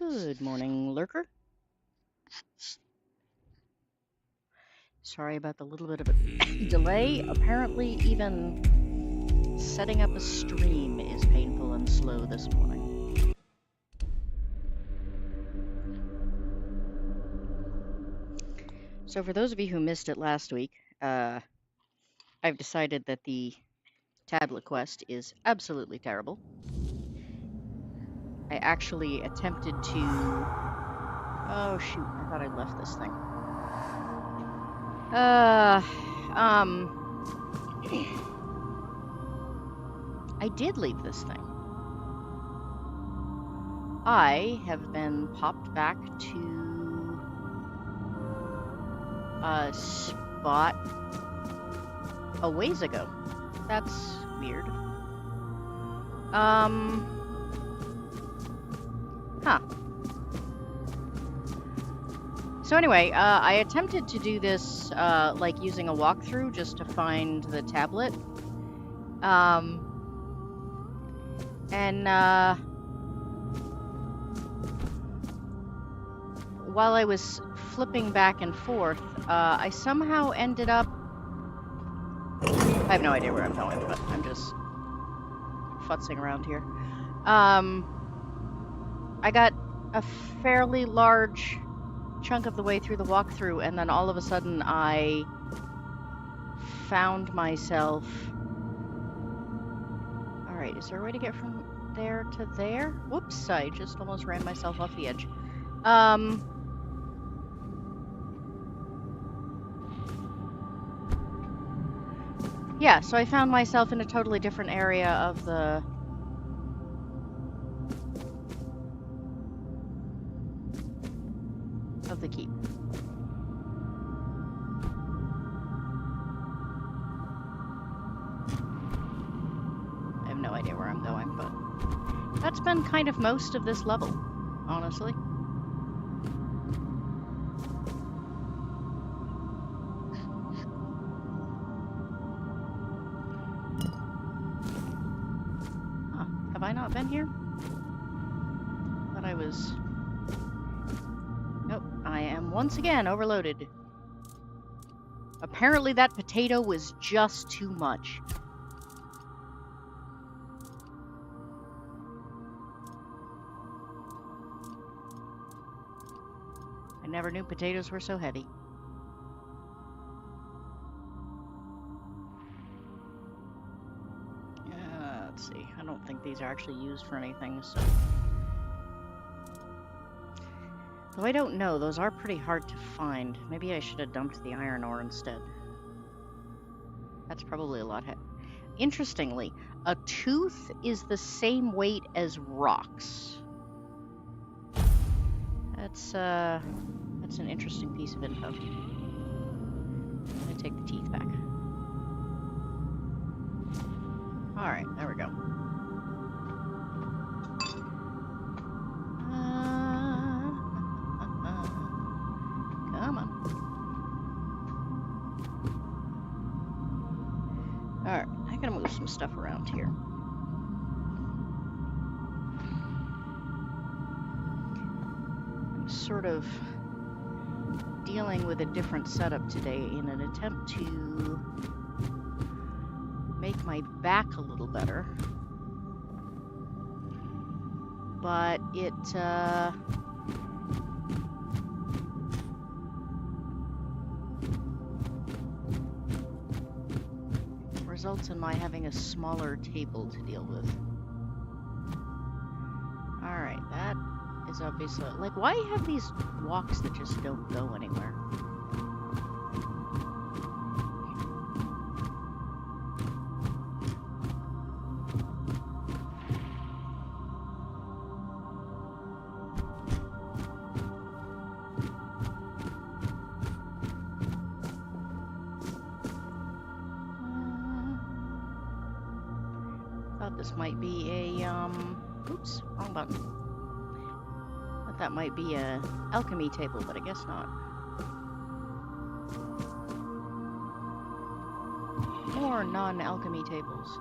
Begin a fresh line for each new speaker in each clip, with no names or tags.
Good morning, Lurker. Sorry about the little bit of a delay. Apparently, even setting up a stream is painful and slow this morning. So for those of you who missed it last week, I've decided that the tablet quest is absolutely terrible. I actually attempted to... Oh shoot, I thought I'd left this thing. I did leave this thing. I have been popped back to a spot a ways ago. That's weird. Huh. So anyway, I attempted to do this, like using a walkthrough just to find the tablet. While I was flipping back and forth, I somehow ended up... I have no idea where I'm going, but I'm just futzing around here. I got a fairly large chunk of the way through the walkthrough, and then all of a sudden I found myself... Alright, is there a way to get from there to there? Whoops, I just almost ran myself off the edge. Yeah, so I found myself in a totally different area of the... keep. I have no idea where I'm going, but that's been kind of most of this level, honestly. Huh, have I not been here? Thought I was... Nope, I am once again overloaded. Apparently that potato was just too much. I never knew potatoes were so heavy. Let's see, I don't think these are actually used for anything, so... Though I don't know, those are pretty hard to find. Maybe I should have dumped the iron ore instead. That's probably a lot heavier. Interestingly, a tooth is the same weight as rocks. That's an interesting piece of info. I'm gonna take the teeth back. Alright, there we go. Come on. Alright, I gotta move some stuff around here. I'm sort of dealing with a different setup today in an attempt to make my back a little better. But it, results in my having a smaller table to deal with. Alright, that is obviously... Like, why have these walks that just don't go anywhere? This might be a, oops, wrong button. Thought that might be a alchemy table, but I guess not. More non-alchemy tables.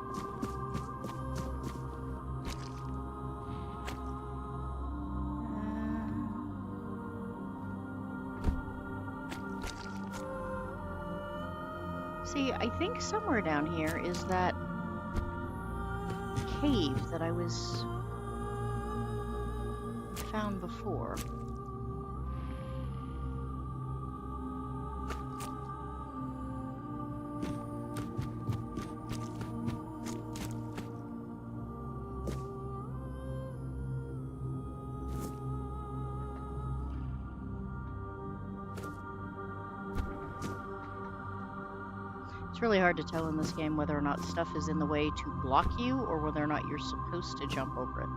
See, I think somewhere down here is that cave that I was found before. It's really hard to tell in this game whether or not stuff is in the way to block you or whether or not you're supposed to jump over it.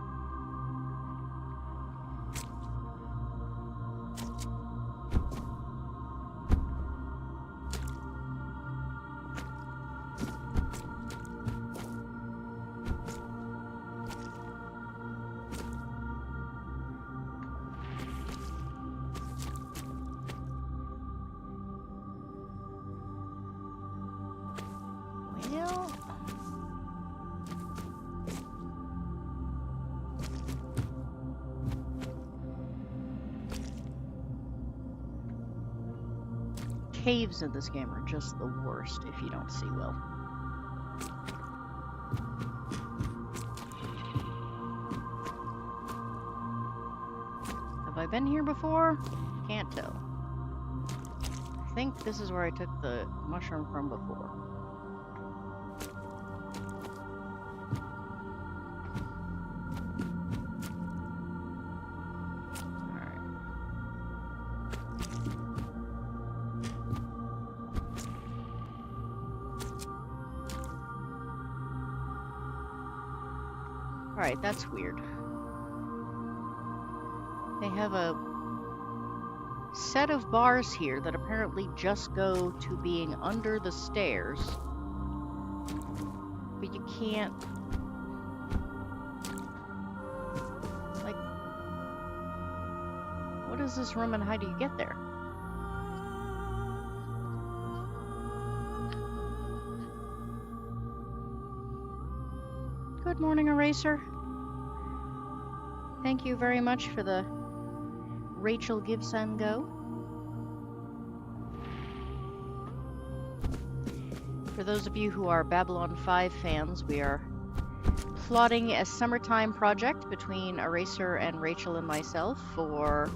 Caves in this game are just the worst if you don't see well. Have I been here before? Can't tell. I think this is where I took the mushroom from before. Alright, that's weird. They have a set of bars here that apparently just go to being under the stairs. But you can't... Like... What is this room and how do you get there? Good morning, Eraser. Thank you very much for the Rachel Gives and Go. For those of you who are Babylon 5 fans, we are plotting a summertime project between Eraser and Rachel and myself for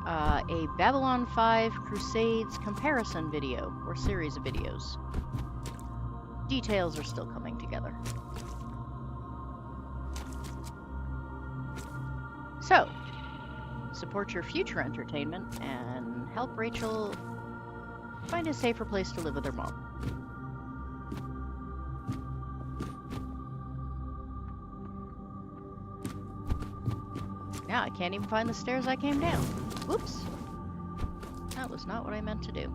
a Babylon 5 Crusades comparison video, or series of videos. Details are still coming together. So, support your future entertainment and help Rachel find a safer place to live with her mom. Now I can't even find the stairs I came down. Whoops. That was not what I meant to do.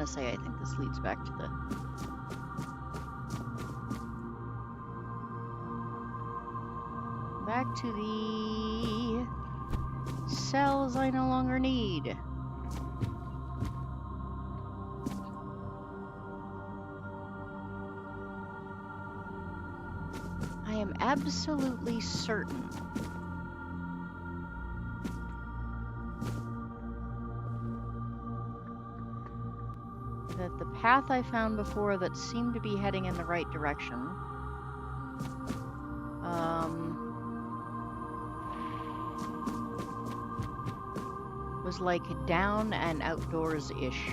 Say I think this leads back to the cells I no longer need. I am absolutely certain that the path I found before that seemed to be heading in the right direction was like down and outdoors-ish.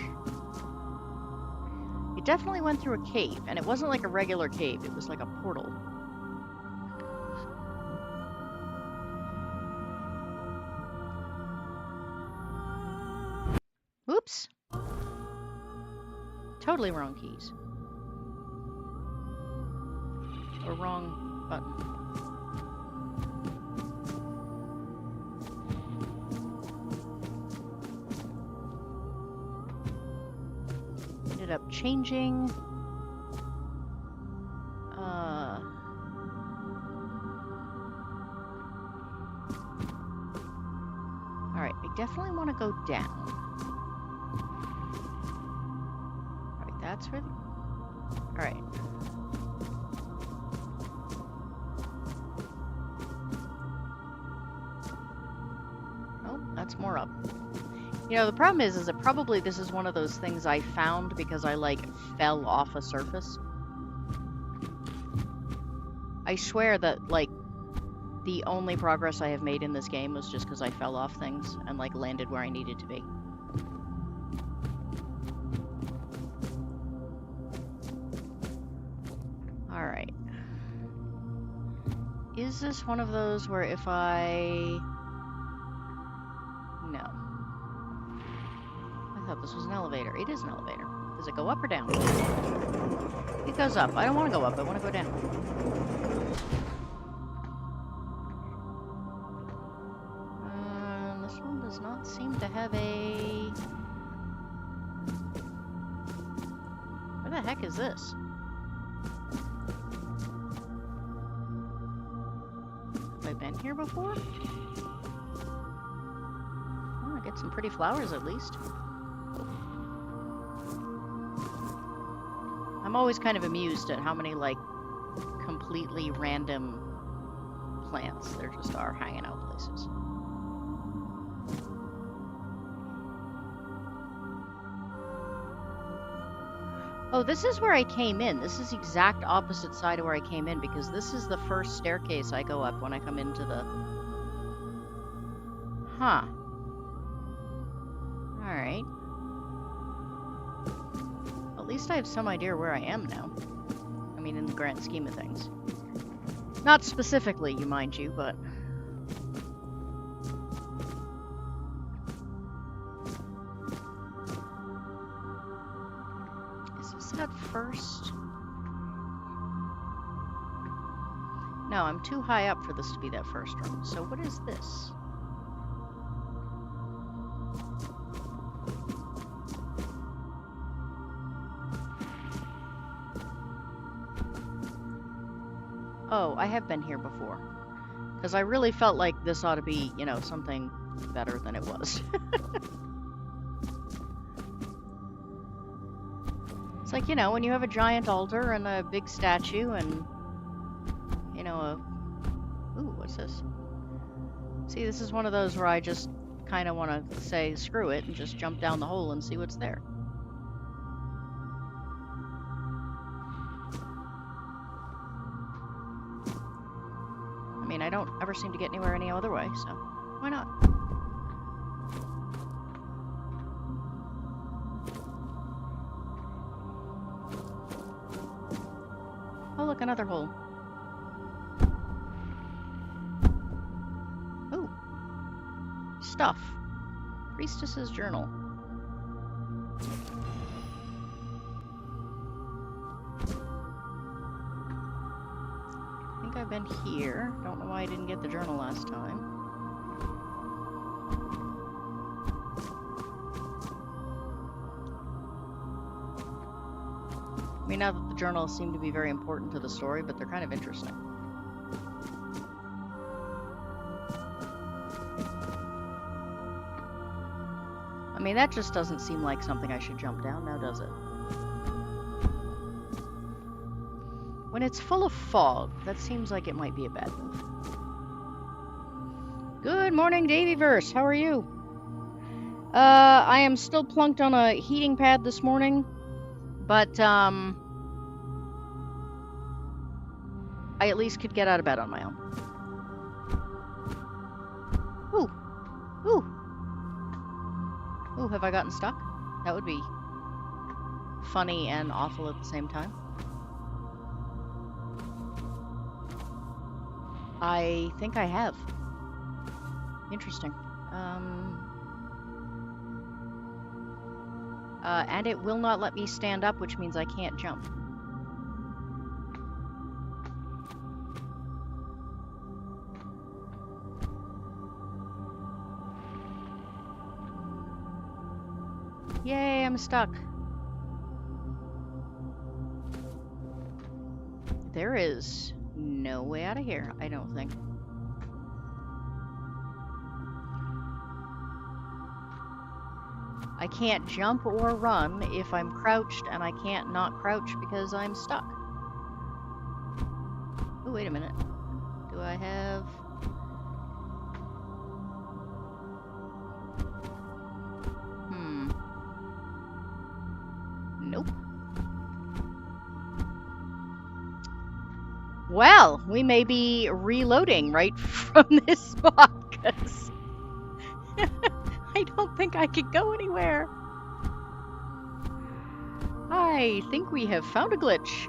It definitely went through a cave, and it wasn't like a regular cave, it was like a portal. Oops. Totally wrong keys. Or wrong button. Ended up changing. Alright, I definitely want to go down. That's where... Alright. much more up. You know, the problem is that probably this is one of those things I found because I, like, fell off a surface. I swear that, like, the only progress I have made in this game was just because I fell off things and, like, landed where I needed to be. Alright. Is this one of those where if I... No. I thought this was an elevator. It is an elevator. Does it go up or down? It goes up. I don't want to go up. I want to go down. This one does not seem to have a... Where the heck is this? Have I been here before? Oh, I get some pretty flowers at least. I'm always kind of amused at how many, like, completely random plants there just are hanging out places. Oh, this is where I came in. This is the exact opposite side of where I came in because this is the first staircase I go up when I come into the... Huh. Alright. At least I have some idea where I am now. I mean, in the grand scheme of things. Not specifically, you mind you, but... Is this that first? No, I'm too high up for this to be that first room. So what is this? Oh, I have been here before. Because I really felt like this ought to be, you know, something better than it was. It's like, you know, when you have a giant altar and a big statue and, you know, a... Ooh, what's this? See, this is one of those where I just kind of want to say, screw it, and just jump down the hole and see what's there. I mean, I don't ever seem to get anywhere any other way, so why not? Oh, look, another hole. Ooh. Stuff. Priestess's journal. I think I've been here. Don't know why I didn't get the journal last time. I mean, not that the journals seem to be very important to the story, but they're kind of interesting. I mean, that just doesn't seem like something I should jump down, now does it? When it's full of fog, that seems like it might be a bad move. Good morning, Davyverse. How are you? I am still plunked on a heating pad this morning. But, I at least could get out of bed on my own. Ooh. Ooh. Ooh, have I gotten stuck? That would be funny and awful at the same time. I think I have. Interesting. And it will not let me stand up, which means I can't jump. Yay, I'm stuck. There is no way out of here, I don't think. I can't jump or run if I'm crouched, and I can't not crouch because I'm stuck. Oh, wait a minute. Do I have... Nope. Well, we may be reloading right from this spot, because I don't think I could go anywhere. I think we have found a glitch.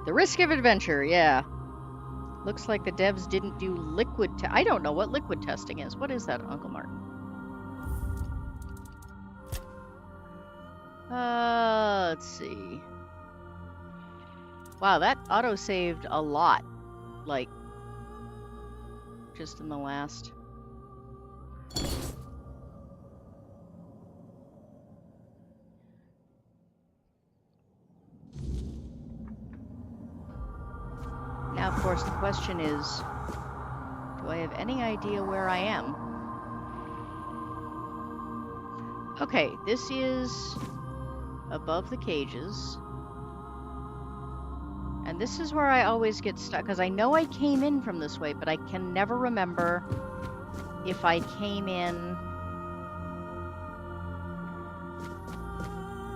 The risk of adventure, yeah. Looks like the devs didn't do liquid I don't know what liquid testing is. What is that, Uncle Martin? Let's see. Wow, that auto-saved a lot. Like, just in the last... Now, of course, the question is, do I have any idea where I am? Okay, this is above the cages. And this is where I always get stuck, because I know I came in from this way, but I can never remember if I came in...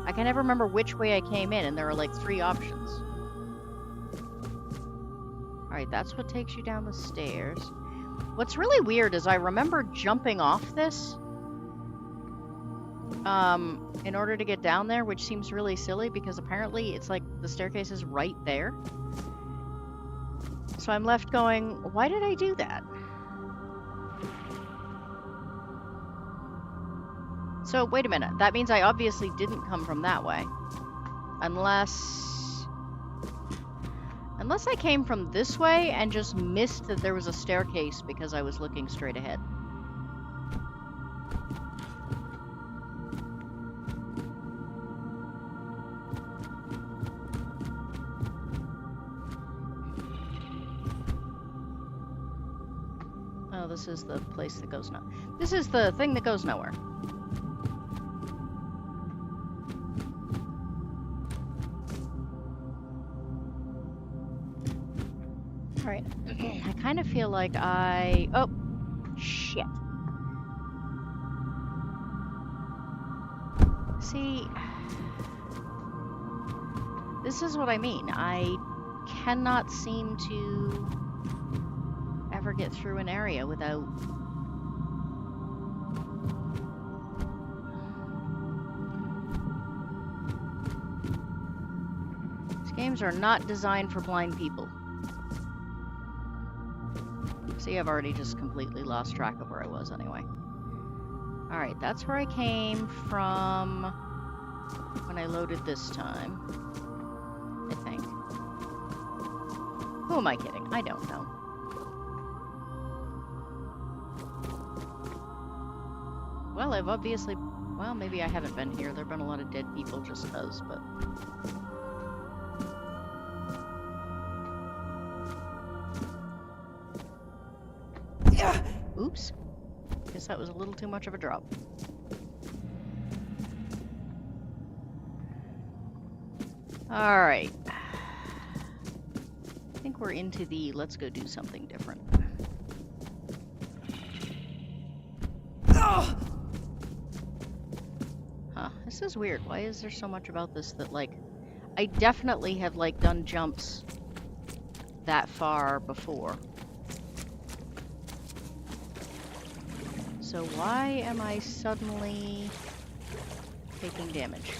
I can never remember which way I came in, and there are like 3 options. Alright, that's what takes you down the stairs. What's really weird is I remember jumping off this in order to get down there, which seems really silly because apparently it's like the staircase is right there. So I'm left going, why did I do that? So wait a minute, that means I obviously didn't come from that way. Unless I came from this way and just missed that there was a staircase because I was looking straight ahead. Oh, this is the place that goes nowhere. This is the thing that goes nowhere. Alright, I kind of feel like oh, shit. See, this is what I mean. I cannot seem to ever get through an area without... These games are not designed for blind people. See, I've already just completely lost track of where I was anyway. Alright, that's where I came from when I loaded this time. I think. Who am I kidding? I don't know. Well, I've obviously... Well, maybe I haven't been here. There have been a lot of dead people just because, but... Oops. Guess that was a little too much of a drop. Alright. I think we're into the let's go do something different. Huh, this is weird. Why is there so much about this that, like, I definitely have, like, done jumps that far before. So why am I suddenly taking damage?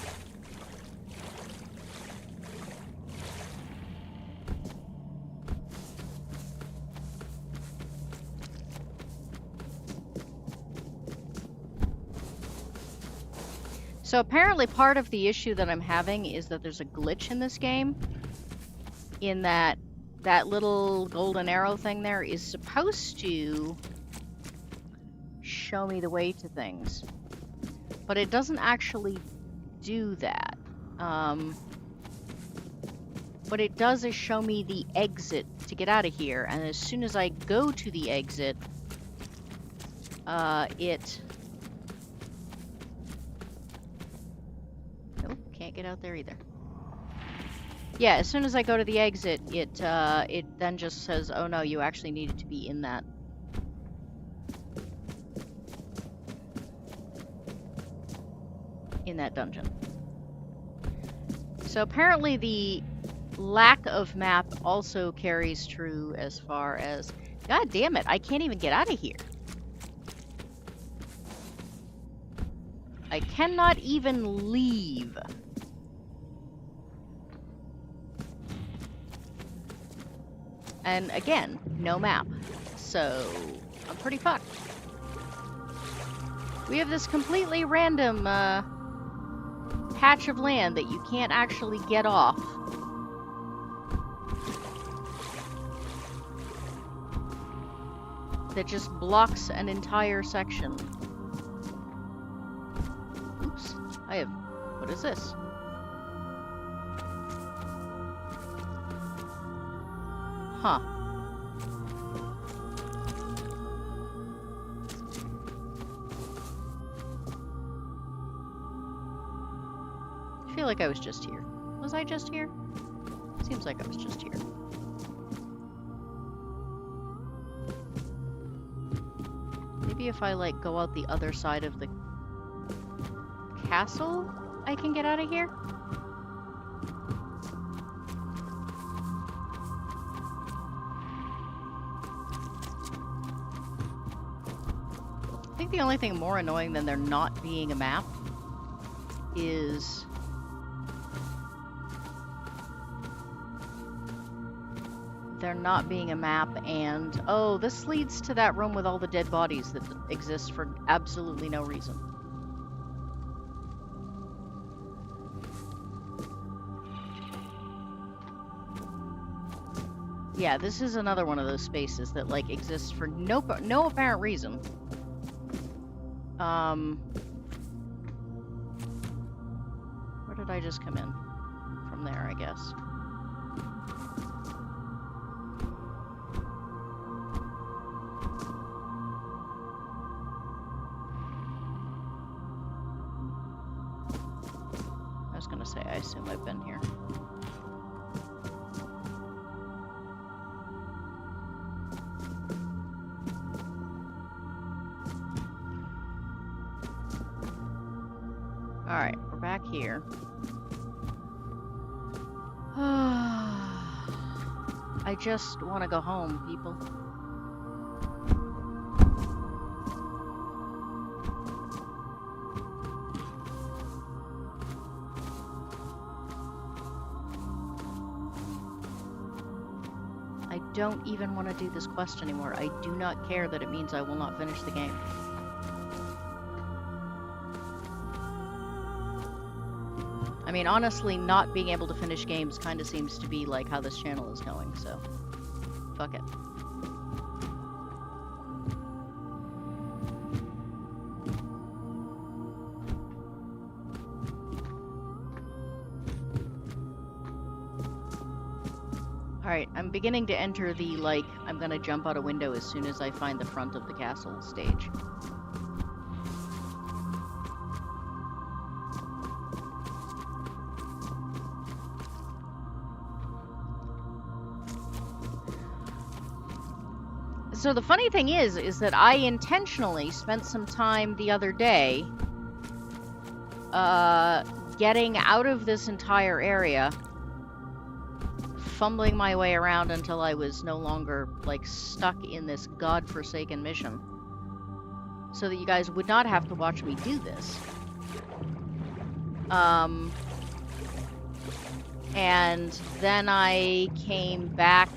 So apparently part of the issue that I'm having is that there's a glitch in this game, in that that little golden arrow thing there is supposed to show me the way to things, but it doesn't actually do that. What it does is show me the exit to get out of here, and as soon as I go to the exit, it... Nope, can't get out there either. Yeah, as soon as I go to the exit, it then just says, oh no, you actually needed to be in that. in that dungeon. So apparently the lack of map also carries true as far as... God damn it, I can't even get out of here. I cannot even leave. And again, no map. So I'm pretty fucked. We have this completely random patch of land that you can't actually get off. That just blocks an entire section. Oops. I have... What is this? Huh. I feel like I was just here. Was I just here? Seems like I was just here. Maybe if I, like, go out the other side of the castle, I can get out of here? I think the only thing more annoying than there not being a map is... there not being a map and... Oh, this leads to that room with all the dead bodies that exists for absolutely no reason. Yeah, this is another one of those spaces that, like, exists for no apparent reason. Where did I just come in? From there, I guess. I was gonna say, I assume I've been here. Alright, we're back here. I just want to go home, people. I don't even want to do this quest anymore. I do not care that it means I will not finish the game. I mean, honestly, not being able to finish games kind of seems to be like how this channel is going, so fuck it. Alright, I'm beginning to enter the, like, I'm gonna jump out a window as soon as I find the front of the castle stage. So the funny thing is that I intentionally spent some time the other day getting out of this entire area, fumbling my way around until I was no longer, like, stuck in this godforsaken mission, so that you guys would not have to watch me do this. And then I came back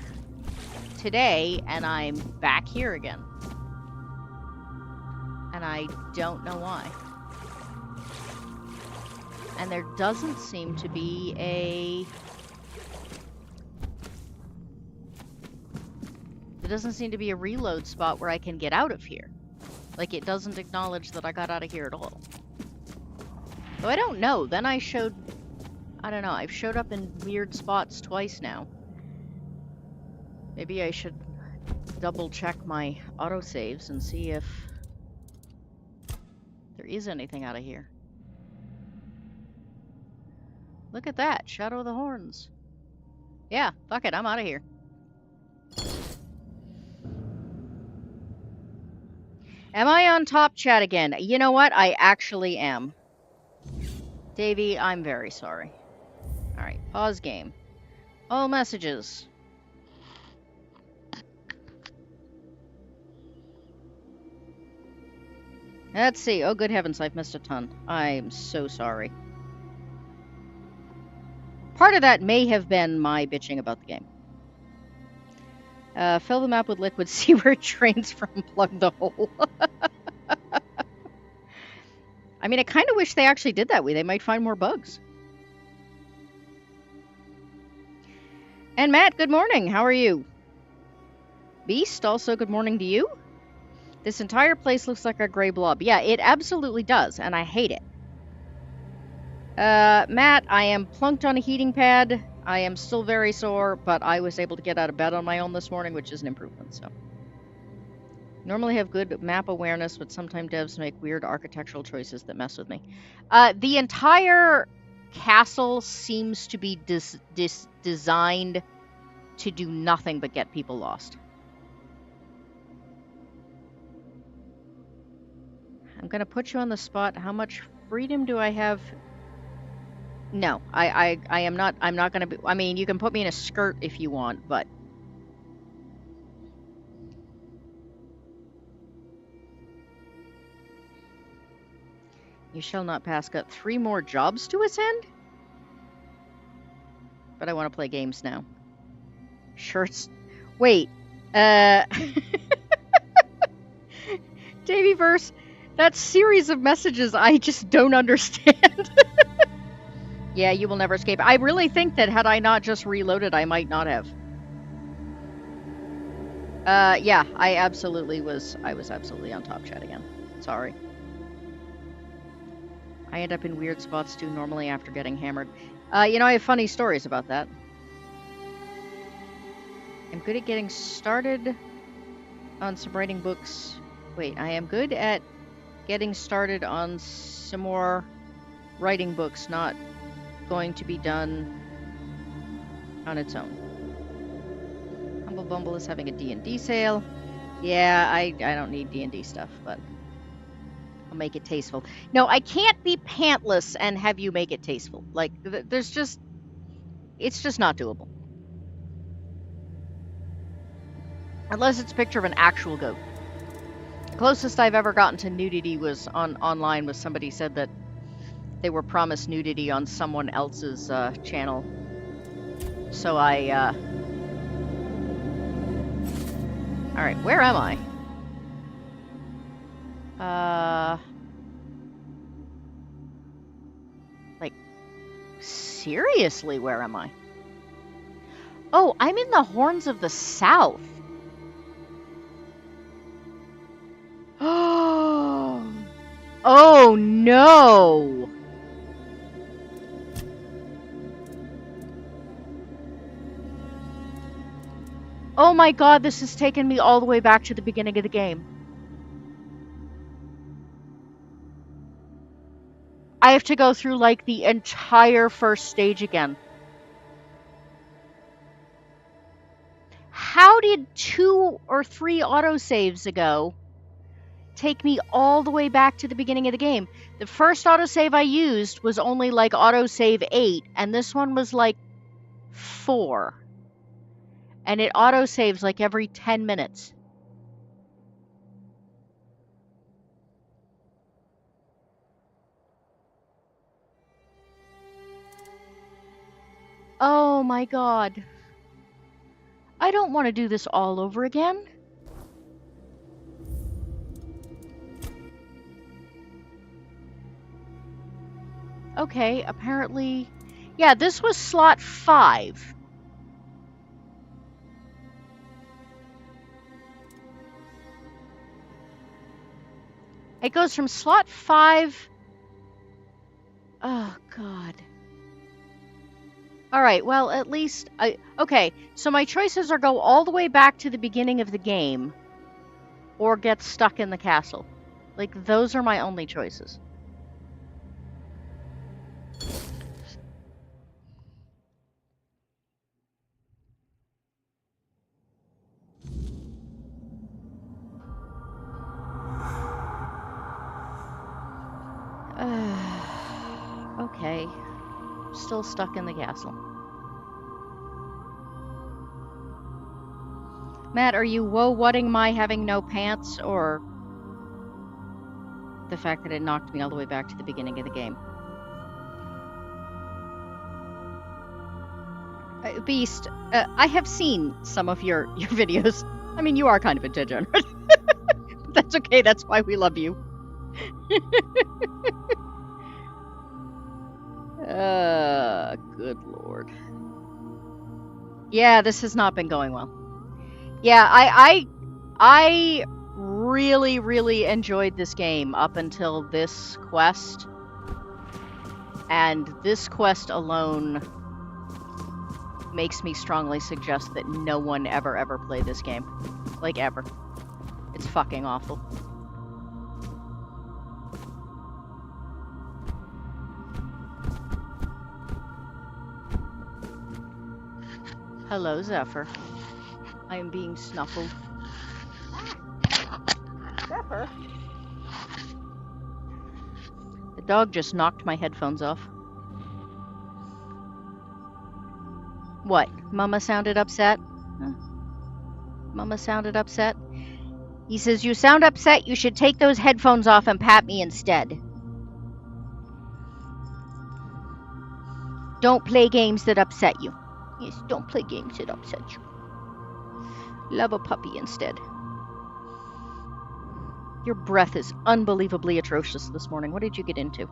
today, and I'm back here again. And I don't know why. And there doesn't seem to be a... There doesn't seem to be a reload spot where I can get out of here. Like, it doesn't acknowledge that I got out of here at all. So I don't know. Then I showed... I don't know. I've showed up in weird spots twice now. Maybe I should double check my autosaves and see if there is anything out of here. Look at that. Shadow of the Horns. Yeah, fuck it. I'm out of here. Am I on top chat again? You know what? I actually am. Davey, I'm very sorry. Alright, pause game. All messages. Let's see. Oh, good heavens, I've missed a ton. I'm so sorry. Part of that may have been my bitching about the game. Fill the map with liquid, see where it drains from, plug the hole. I mean, I kind of wish they actually did that way. They might find more bugs. And Matt, good morning. How are you? Beast, also good morning to you. This entire place looks like a gray blob. Yeah, it absolutely does, and I hate it. Matt, I am plunked on a heating pad. I am still very sore, but I was able to get out of bed on my own this morning, which is an improvement, so. Normally have good map awareness, but sometimes devs make weird architectural choices that mess with me. The entire castle seems to be designed to do nothing but get people lost. I'm gonna put you on the spot. How much freedom do I have? No, I am not. I'm not gonna be. I mean, you can put me in a skirt if you want, but. You shall not pass. Got 3 more jobs to ascend? But I want to play games now. Shirts. Wait. Davyverse, that series of messages I just don't understand. Yeah, you will never escape. I really think that had I not just reloaded, I might not have. Yeah, I was absolutely on top chat again. Sorry. I end up in weird spots too normally after getting hammered. You know, I have funny stories about that. I'm good at getting started on some writing books. Wait, I am good at getting started on some more writing books, not going to be done on its own. Humble Bumble is having a D&D sale. Yeah, I don't need D&D stuff, but I'll make it tasteful. No, I can't be pantless and have you make it tasteful. Like, it's just not doable. Unless it's a picture of an actual goat. The closest I've ever gotten to nudity was online was somebody said that they were promised nudity on someone else's channel. So I, Alright, where am I? Like, seriously, where am I? Oh, I'm in the Horns of the South. Oh no! Oh my god, this has taken me all the way back to the beginning of the game. I have to go through, like, the entire first stage again. How did 2 or 3 autosaves ago take me all the way back to the beginning of the game? The first autosave I used was only, like, autosave 8, and this one was, like, 4. And it autosaves, like, every 10 minutes. Oh my god. I don't want to do this all over again. Okay, apparently... Yeah, this was slot 5. It goes from slot 5... Oh, God. Alright, well, at least... Okay, so my choices are go all the way back to the beginning of the game, or get stuck in the castle. Like, those are my only choices. Okay. Still stuck in the castle. Matt, are you whatting my having no pants, or the fact that it knocked me all the way back to the beginning of the game? Beast, I have seen some of your videos. I mean, you are kind of a degenerate. That's okay, that's why we love you. Good lord. Yeah, this has not been going well. Yeah, I really, really enjoyed this game up until this quest. And this quest alone makes me strongly suggest that no one ever play this game. Like, ever. It's fucking awful. Hello, Zephyr. I am being snuffled. Zephyr? The dog just knocked my headphones off. What? Mama sounded upset? Huh? Mama sounded upset? He says, you sound upset, you should take those headphones off and pat me instead. Don't play games that upset you. Yes, don't play games that upset you. Love a puppy instead. Your breath is unbelievably atrocious this morning. What did you get into?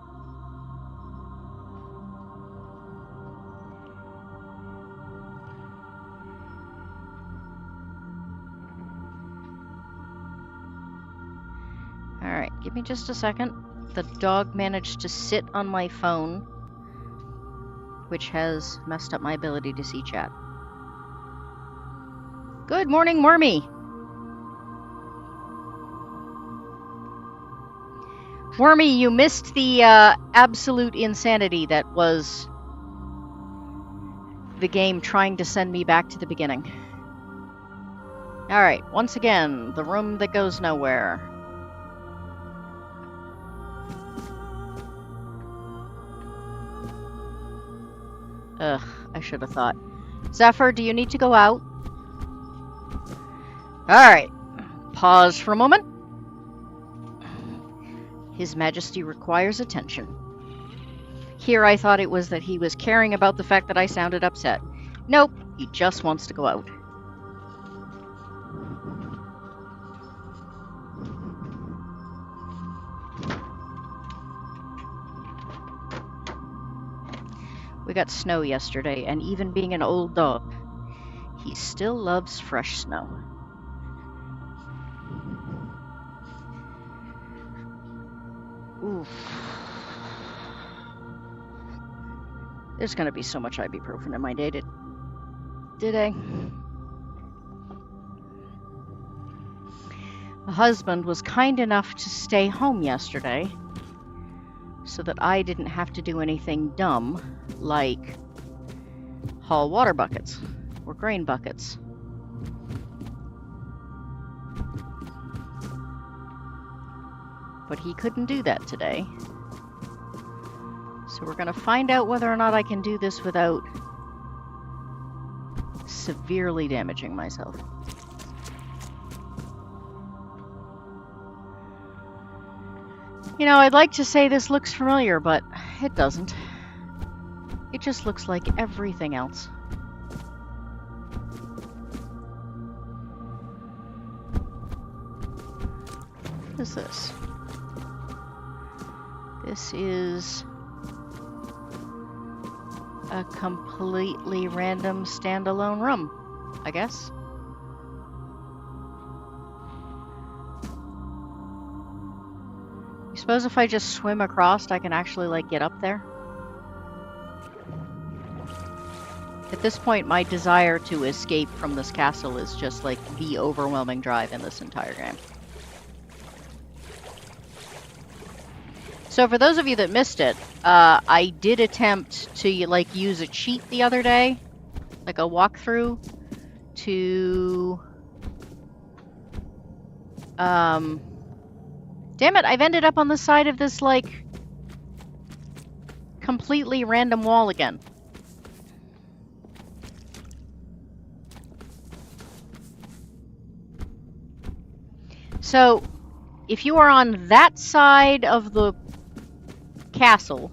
Alright, give me just a second. The dog managed to sit on my phone, which has messed up my ability to see chat. Good morning, Wormy! Wormy, you missed the absolute insanity that was the game trying to send me back to the beginning. Alright, once again, the room that goes nowhere. Ugh, I should have thought. Zephyr, do you need to go out? Alright. Pause for a moment. His Majesty requires attention. Here I thought it was that he was caring about the fact that I sounded upset. Nope, he just wants to go out. We got snow yesterday, and even being an old dog, he still loves fresh snow. Oof. There's gonna be so much ibuprofen in my day today. The husband was kind enough to stay home yesterday so that I didn't have to do anything dumb like haul water buckets or grain buckets. But he couldn't do that today. So we're going to find out whether or not I can do this without severely damaging myself. You know, I'd like to say this looks familiar, but it doesn't. It just looks like everything else. What is this? This is a completely random standalone room, I guess. You suppose if I just swim across, I can actually, like, get up there? At this point, my desire to escape from this castle is just, like, the overwhelming drive in this entire game. So for those of you that missed it, I did attempt to, like, use a cheat the other day, like a walkthrough, to... Damn it, I've ended up on the side of this, like, completely random wall again. So, if you are on that side of the castle,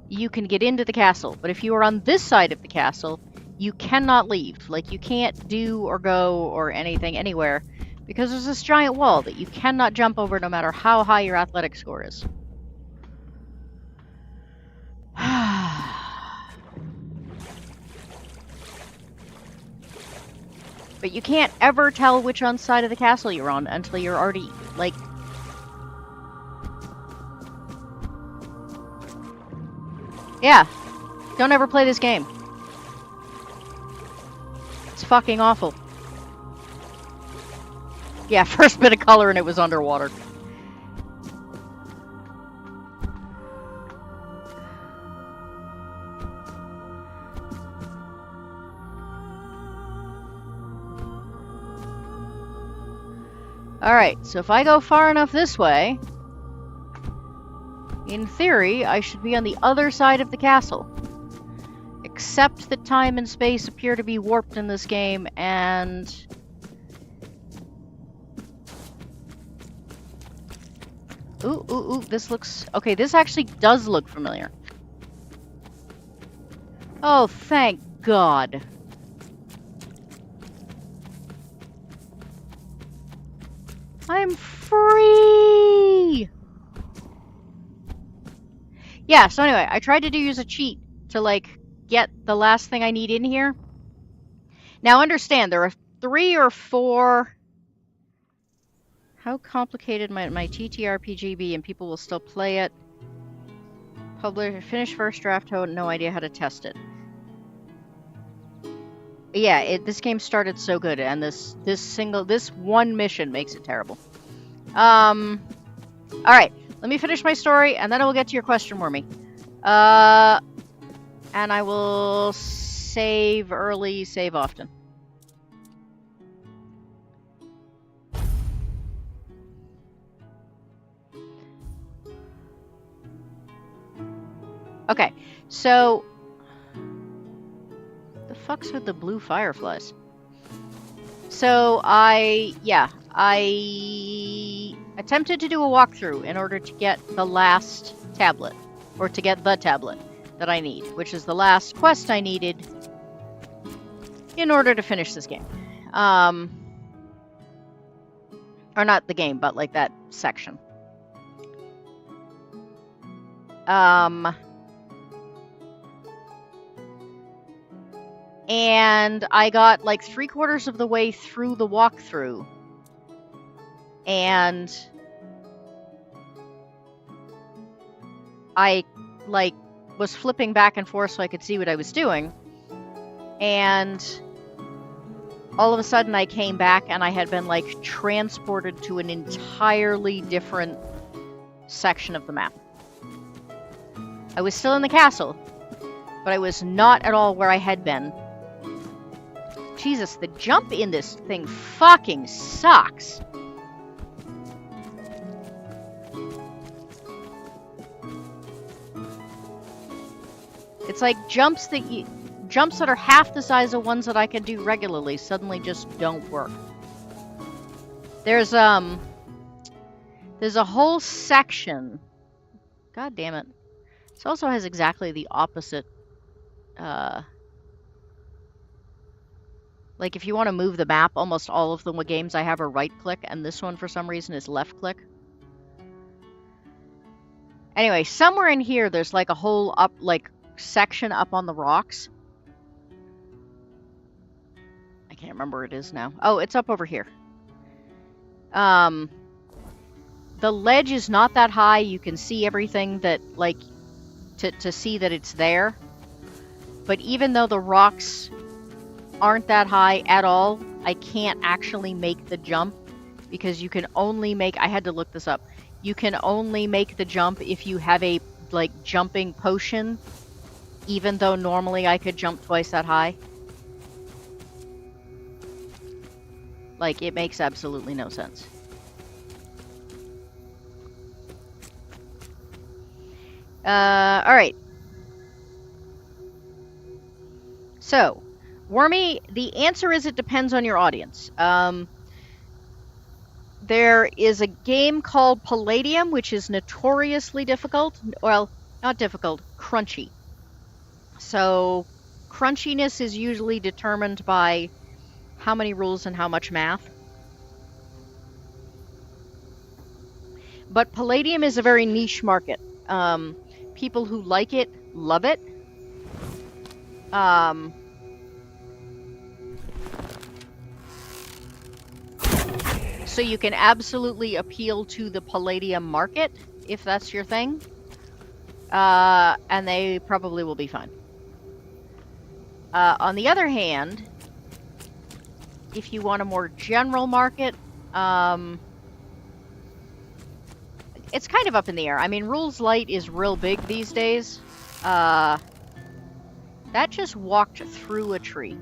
you can get into the castle. But if you are on this side of the castle, you cannot leave. Like, you can't do or go or anything anywhere because there's this giant wall that you cannot jump over no matter how high your athletic score is. But you can't ever tell which side of the castle you're on until you're already, like... Yeah. Don't ever play this game. It's fucking awful. Yeah, first bit of color and it was underwater. Alright, so if I go far enough this way, in theory, I should be on the other side of the castle. Except that time and space appear to be warped in this game, and... Ooh, this looks... Okay, this actually does look familiar. Oh, thank God. I'm free! Yeah, so anyway, I tried to use a cheat to, like, get the last thing I need in here. Now, understand, there are 3 or 4... How complicated might my TTRPG be and people will still play it? Finish first draft, no idea how to test it. Yeah, this game started so good, and this one mission makes it terrible. Alright, let me finish my story, and then I will get to your question, Wormy. And I will save early, save often. Okay, so... The fuck's with the blue fireflies? So, I attempted to do a walkthrough in order to get the last tablet. Or to get the tablet that I need, which is the last quest I needed in order to finish this game. Or not the game, but like that section. And I got like 3/4 of the way through the walkthrough. And I like was flipping back and forth so I could see what I was doing. And all of a sudden I came back and I had been like transported to an entirely different section of the map. I was still in the castle, but I was not at all where I had been. Jesus, the jump in this thing fucking sucks. It's like jumps that are half the size of ones that I can do regularly suddenly just don't work. There's a whole section. God damn it. This also has exactly the opposite like, if you want to move the map, almost all of the games I have are right-click, and this one, for some reason, is left-click. Anyway, somewhere in here, there's, like, a whole section up on the rocks. I can't remember where it is now. Oh, it's up over here. The ledge is not that high. You can see everything that, like, to see that it's there. But even though the rocks aren't that high at all, I can't actually make the jump because you can only make, I had to look this up, you can only make the jump if you have a, like, jumping potion, even though normally I could jump twice that high. Like, it makes absolutely no sense. Alright. So, Wormy, the answer is it depends on your audience. There is a game called Palladium, which is notoriously difficult. Well, not difficult, crunchy. So, crunchiness is usually determined by how many rules and how much math. But Palladium is a very niche market. People who like it love it. So you can absolutely appeal to the Palladium market, if that's your thing. And they probably will be fine. On the other hand, if you want a more general market, it's kind of up in the air. I mean, Rules Light is real big these days. That just walked through a tree.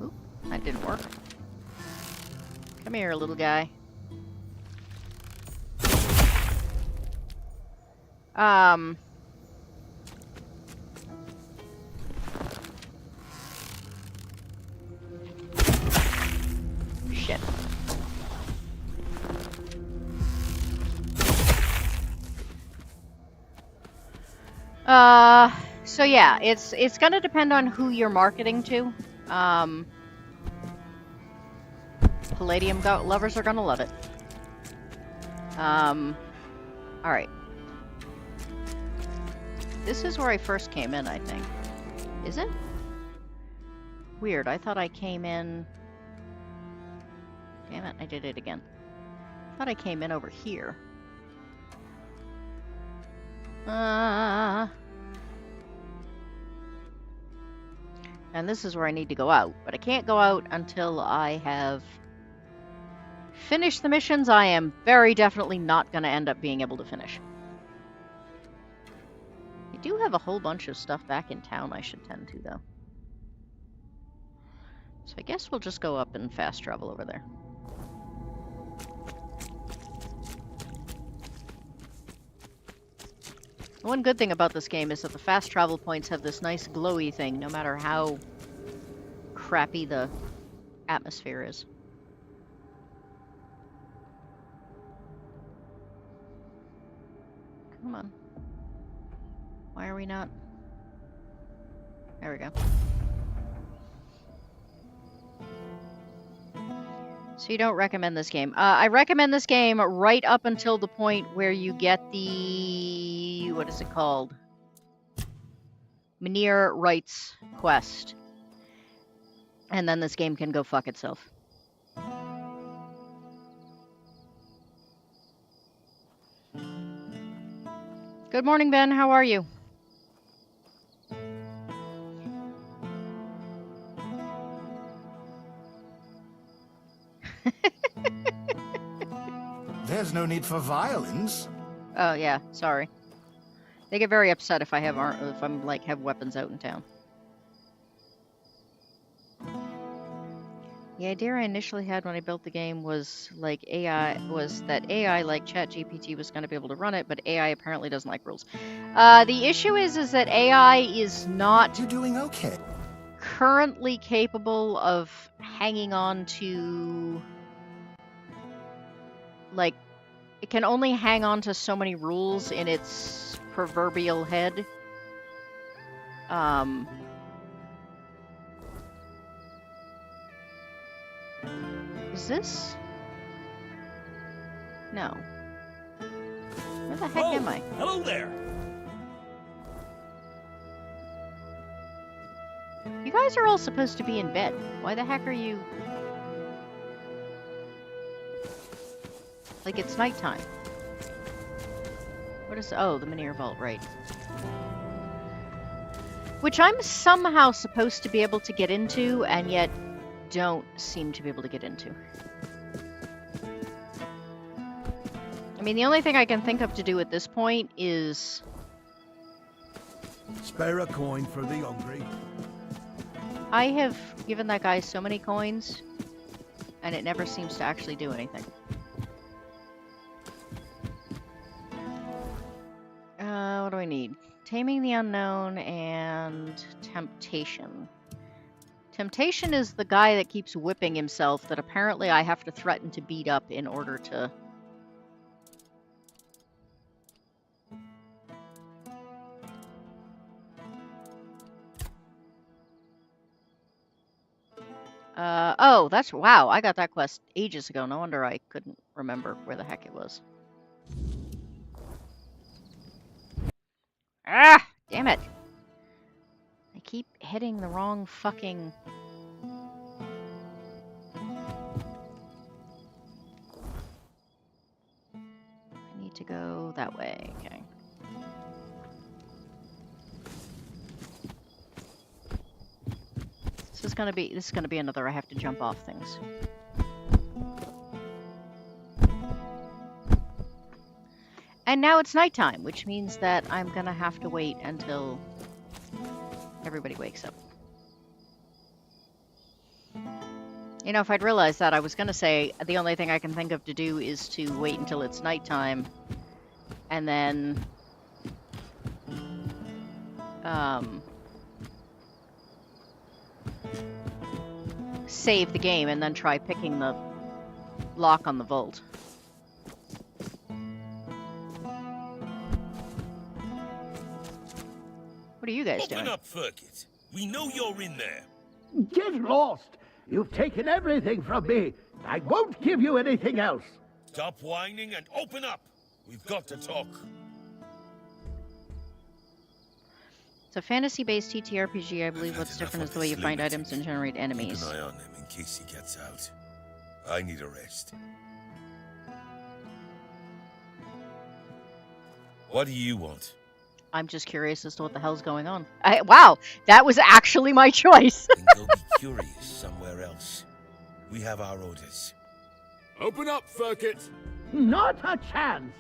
Oop, that didn't work. Come here, little guy. Shit. So yeah, it's gonna depend on who you're marketing to. Palladium lovers are gonna love it. Alright. This is where I first came in, I think. Is it? Weird, I thought I came in... Damn it, I did it again. I thought I came in over here. And this is where I need to go out, but I can't go out until I have finished the missions I am very definitely not going to end up being able to finish. I do have a whole bunch of stuff back in town I should tend to, though. So I guess we'll just go up and fast travel over there. One good thing about this game is that the fast travel points have this nice glowy thing, no matter how crappy the atmosphere is. Come on. Why are we not? There we go. So you don't recommend this game. I recommend this game right up until the point where you get the... what is it called? Mynheer Wright's quest. And then this game can go fuck itself. Good morning, Ben. How are you?
There's no need for violence.
Oh yeah, sorry. They get very upset if I have have weapons out in town. The idea I initially had when I built the game was that AI like ChatGPT was going to be able to run it, but AI apparently doesn't like rules. The issue is that AI is not
You're doing okay.
currently capable of hanging on to, like, it can only hang on to so many rules in its proverbial head. Is this? No. Where the heck am I?
Hello there.
You guys are all supposed to be in bed. Why the heck are you... Like, it's nighttime. What is... Oh, the Mynheer Vault, right. Which I'm somehow supposed to be able to get into, and yet don't seem to be able to get into. I mean, the only thing I can think of to do at this point is...
Spare a coin for the hungry.
I have given that guy so many coins, and it never seems to actually do anything. What do I need? Taming the Unknown and Temptation. Temptation is the guy that keeps whipping himself that apparently I have to threaten to beat up in order to... oh, that's... Wow, I got that quest ages ago. No wonder I couldn't remember where the heck it was. Ah! Damn it! I keep hitting the wrong fucking... I need to go that way. Okay. This is gonna be another I have to jump off things. And now it's nighttime, which means that I'm gonna have to wait until everybody wakes up. You know, if I'd realized that, I was gonna say the only thing I can think of to do is to wait until it's nighttime and then save the game and then try picking the lock on the vault. What are you guys doing?
Open up, Furkit. We know you're in there.
Get lost! You've taken everything from me. I won't give you anything else.
Stop whining and open up. We've got to talk.
It's a fantasy-based TTRPG. I believe what's different is the way you find items and generate enemies.
Keep an eye on him in case he gets out. I need a rest. What do you want?
I'm just curious as to what the hell's going on. Wow, that was actually my choice.
Then go be curious somewhere else. We have our orders.
Open up, Furkit!
Not a chance!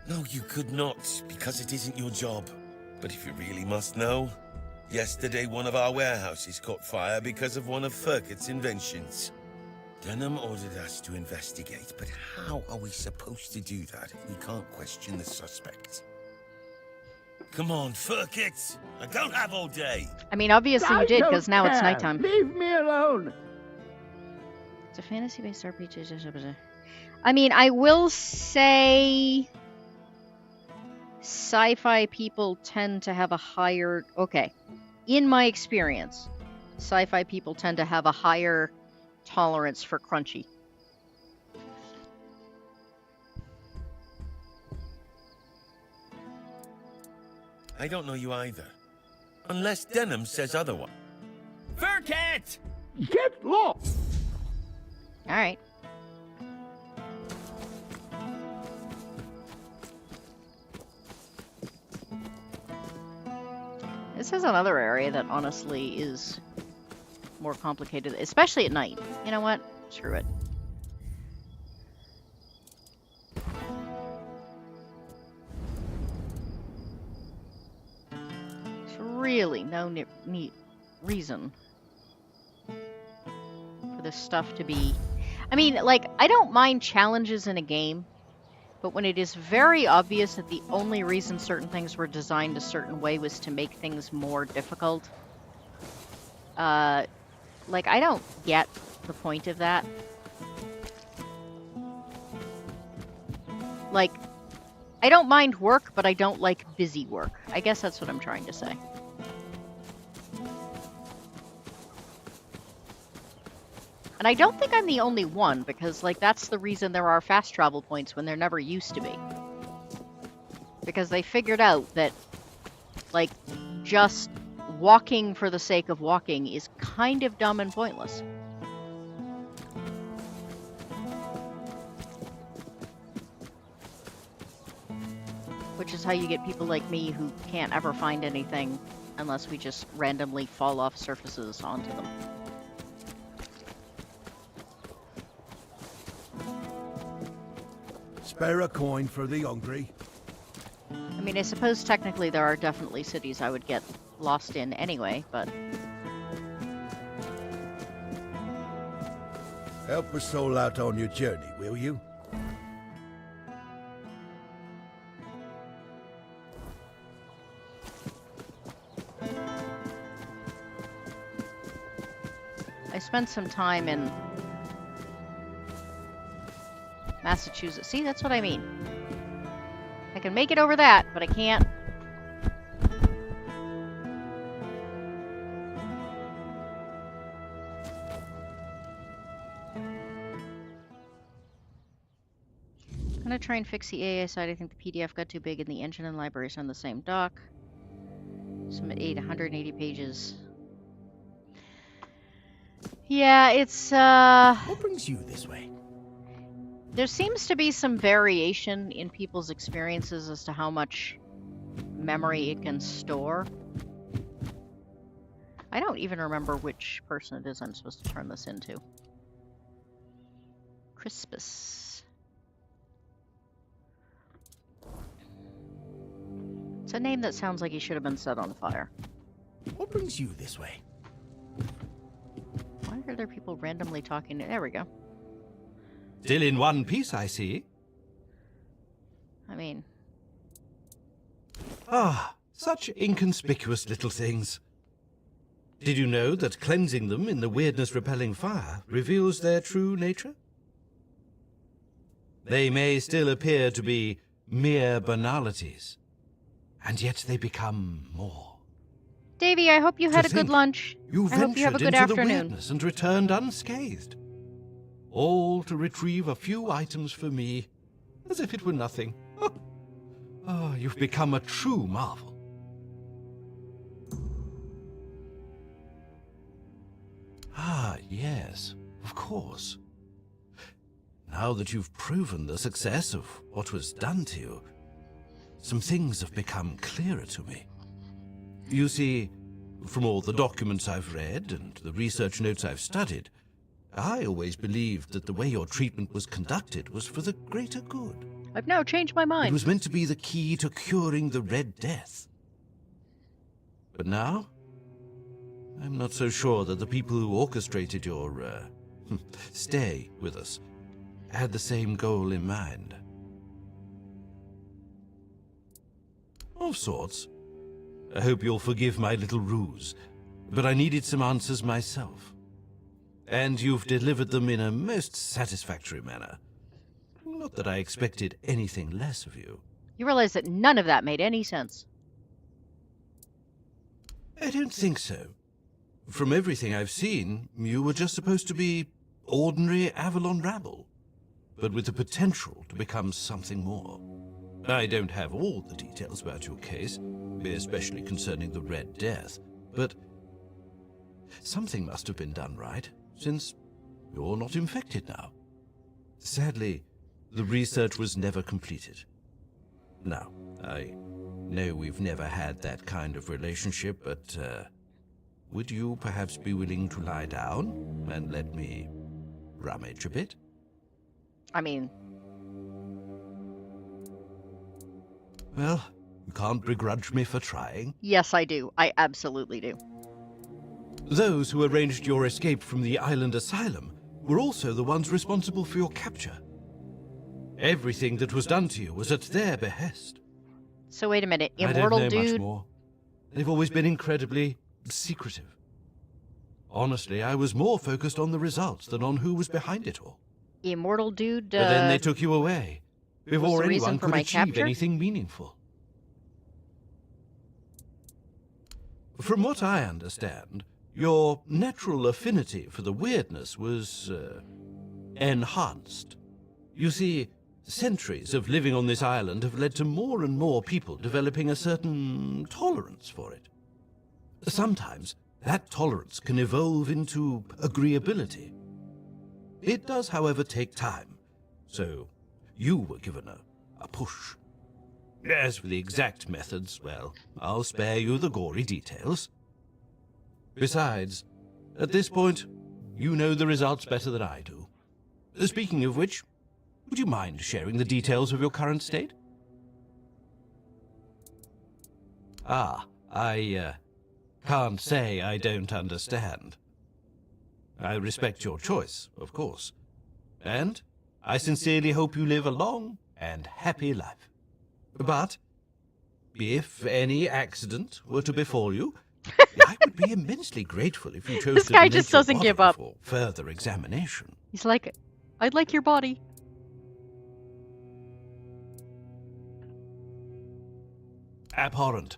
No, you could not, because it isn't your job. But if you really must know, yesterday one of our warehouses caught fire because of one of Furkit's inventions. Denham ordered us to investigate, but how are we supposed to do that if we can't question the suspect? Come on, Furkit! I don't have all day!
I mean, obviously you did, because now it's nighttime.
Leave me alone!
It's a fantasy-based RPG. I mean, I will say... Sci-fi people tend to have a higher... Okay. In my experience, sci-fi people tend to have a higher tolerance for crunchy.
I don't know you either. Unless Denham says otherwise. Furkit!
Get lost!
Alright. This is another area that honestly is more complicated, especially at night. You know what? Screw it. There's really no neat reason for this stuff to be... I mean, like, I don't mind challenges in a game, but when it is very obvious that the only reason certain things were designed a certain way was to make things more difficult, like, I don't get the point of that. Like, I don't mind work, but I don't like busy work. I guess that's what I'm trying to say. And I don't think I'm the only one, because, like, that's the reason there are fast travel points when there never used to be. Because they figured out that, like, just walking for the sake of walking is kind of dumb and pointless. Which is how you get people like me who can't ever find anything unless we just randomly fall off surfaces onto them.
Spare a coin for the hungry.
I mean, I suppose technically there are definitely cities I would get lost in anyway, but...
Help a soul out on your journey, will you?
spent some time in Massachusetts. See, that's what I mean. I can make it over that, but I can't. I'm gonna try and fix the AA side. I think the PDF got too big and the engine and libraries are on the same dock. Some 180 pages. Yeah, it's
What brings you this way?
there seems to be some variation in people's experiences as to how much memory it can store. I don't even remember which person it is I'm supposed to turn this into. Crispus. It's a name that sounds like he should have been set on fire.
What brings you this way?
Why are there people randomly talking? There we go.
Still in one piece, I see.
I mean,
Ah, such inconspicuous little things. Did you know that cleansing them in the weirdness-repelling fire reveals their true nature? They may still appear to be mere banalities, and yet they become more.
Davy, I hope you had a good
think
lunch.
You
I hope you have a
ventured
good
into the
afternoon.
weirdness and returned unscathed. All to retrieve a few items for me, as if it were nothing. Oh, you've become a true marvel. Ah, yes, of course. Now that you've proven the success of what was done to you, some things have become clearer to me. You see, from all the documents I've read and the research notes I've studied, I always believed that the way your treatment was conducted was for the greater good.
I've now changed my
It
mind.
was meant to be the key to curing the Red Death. But now, I'm not so sure that the people who orchestrated your stay with us had the same goal in mind. Of sorts. I hope you'll forgive my little ruse, but I needed some answers myself. And you've delivered them in a most satisfactory manner. Not that I expected anything less of you.
You realize that none of that made any sense.
I don't think so. From everything I've seen, you were just supposed to be ordinary Avalon rabble, but with the potential to become something more. I don't have all the details about your case, especially concerning the Red Death, but something must have been done right, since you're not infected now. Sadly, the research was never completed. Now, I know we've never had that kind of relationship, but would you perhaps be willing to lie down and let me rummage a bit?
I mean,
Well, you can't begrudge me for trying.
yes, I do. I absolutely do.
Those who arranged your escape from the island asylum were also the ones responsible for your capture. Everything that was done to you was at their behest.
So wait a minute.
I
Immortal
don't know much
dude.
more. They've always been incredibly secretive. Honestly, I was more focused on the results than on who was behind it all.
Immortal dude.
But then they took you away, before
the reason
anyone
for
could
my
achieve
capture?
anything meaningful. From what I understand, your natural affinity for the weirdness was enhanced. You see, centuries of living on this island have led to more and more people developing a certain tolerance for it. Sometimes that tolerance can evolve into agreeability. It does, however, take time, so you were given a push. As for the exact methods, well, I'll spare you the gory details. Besides, at this point, you know the results better than I do. Speaking of which, would you mind sharing the details of your current state? Ah, I can't say I don't understand. I respect your choice, of course. And I sincerely hope you live a long and happy life. But if any accident were to befall you, I would be immensely grateful if you chose
This
to
guy
donate
just
your
doesn't
body
give up.
for further examination.
He's like, I'd like your body.
Abhorrent.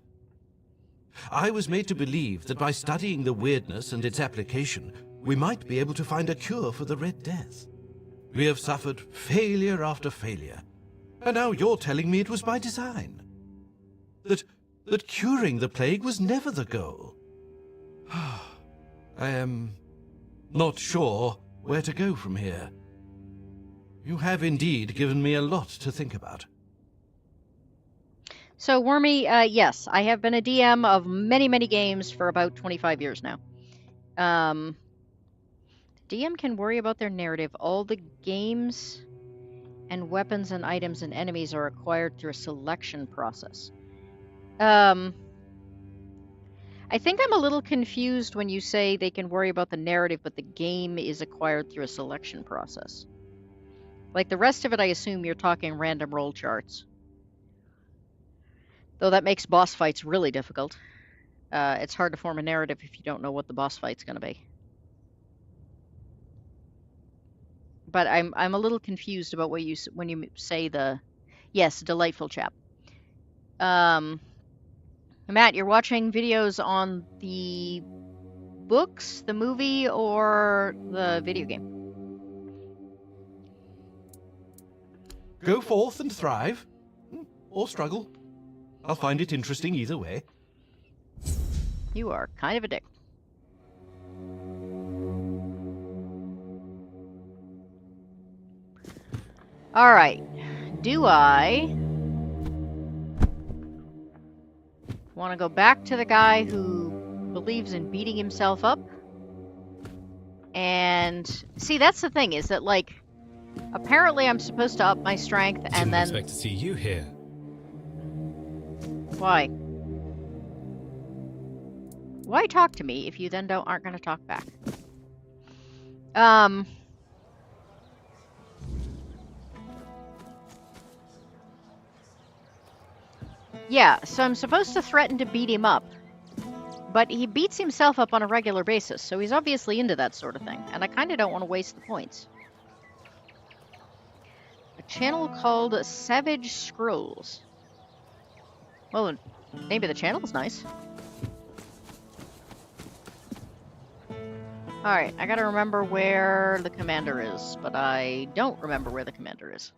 I was made to believe that by studying the weirdness and its application, we might be able to find a cure for the Red Death. We have suffered failure after failure, and now you're telling me it was by design. That curing the plague was never the goal. I am not sure where to go from here. You have indeed given me a lot to think about.
So, Wormy, yes, I have been a DM of many, many games for about 25 years now. DM can worry about their narrative. All the games and weapons and items and enemies are acquired through a selection process. I think I'm a little confused when you say they can worry about the narrative, but the game is acquired through a selection process. Like the rest of it, I assume you're talking random roll charts. Though that makes boss fights really difficult. It's hard to form a narrative if you don't know what the boss fight's going to be. But I'm a little confused about what when you say the... Yes, delightful chap. Matt, you're watching videos on the books, the movie, or the video game?
Go forth and thrive, or struggle. I'll find it interesting either way.
You are kind of a dick. Alright. Do I want to go back to the guy who believes in beating himself up? And see, that's the thing, is that, like, apparently I'm supposed to up my strength and then...
Didn't expect to see you here.
Why? Why talk to me if you then aren't going to talk back? Yeah, so I'm supposed to threaten to beat him up. But he beats himself up on a regular basis, so he's obviously into that sort of thing. And I kind of don't want to waste the points. A channel called Savage Scrolls. Well, the name of the channel is nice. Alright, I gotta remember where the commander is, but I don't remember where the commander is.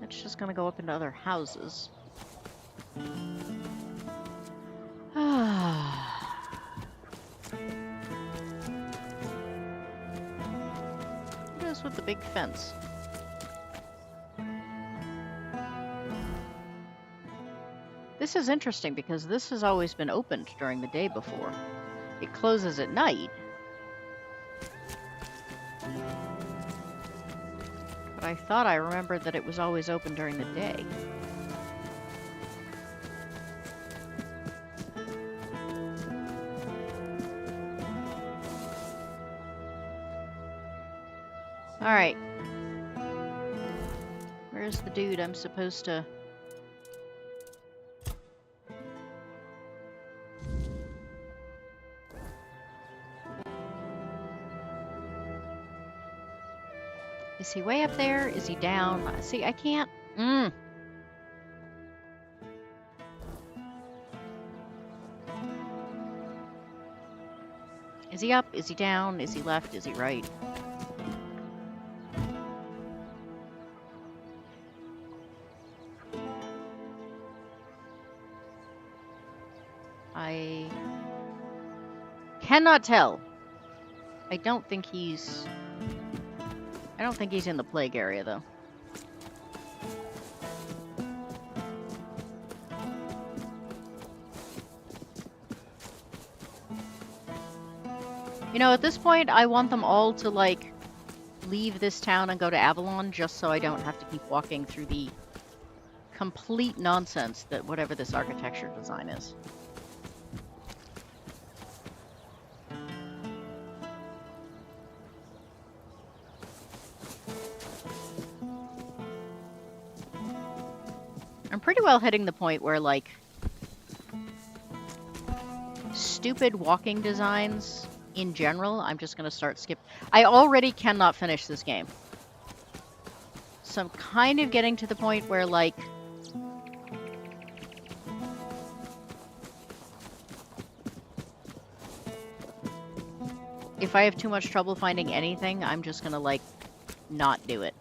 It's just gonna go up into other houses. What is with the big fence? This is interesting because this has always been opened during the day before. It closes at night. But I thought I remembered that it was always open during the day. Alright. Where's the dude I'm supposed to... Is he way up there? Is he down? See, I can't... Is he up? Is he down? Is he left? Is he right? I cannot tell. I don't think he's in the plague area, though. You know, at this point, I want them all to, like, leave this town and go to Avalon, just so I don't have to keep walking through the complete nonsense that whatever this architecture design is. I'm pretty well hitting the point where, like, stupid walking designs in general, I'm just gonna start skip. I already cannot finish this game. So I'm kind of getting to the point where, like, if I have too much trouble finding anything, I'm just gonna, like, not do it.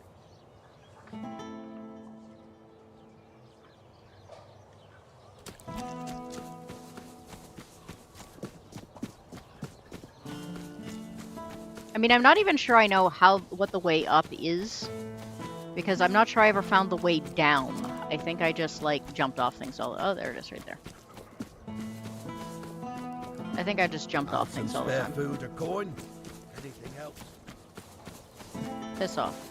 I mean, I'm not even sure I know what the way up is, because I'm not sure I ever found the way down. I think I just, like, jumped off things all... Oh, there it is right there. I think I just jumped off things all the time.
Food or coin? Anything else?
Piss off.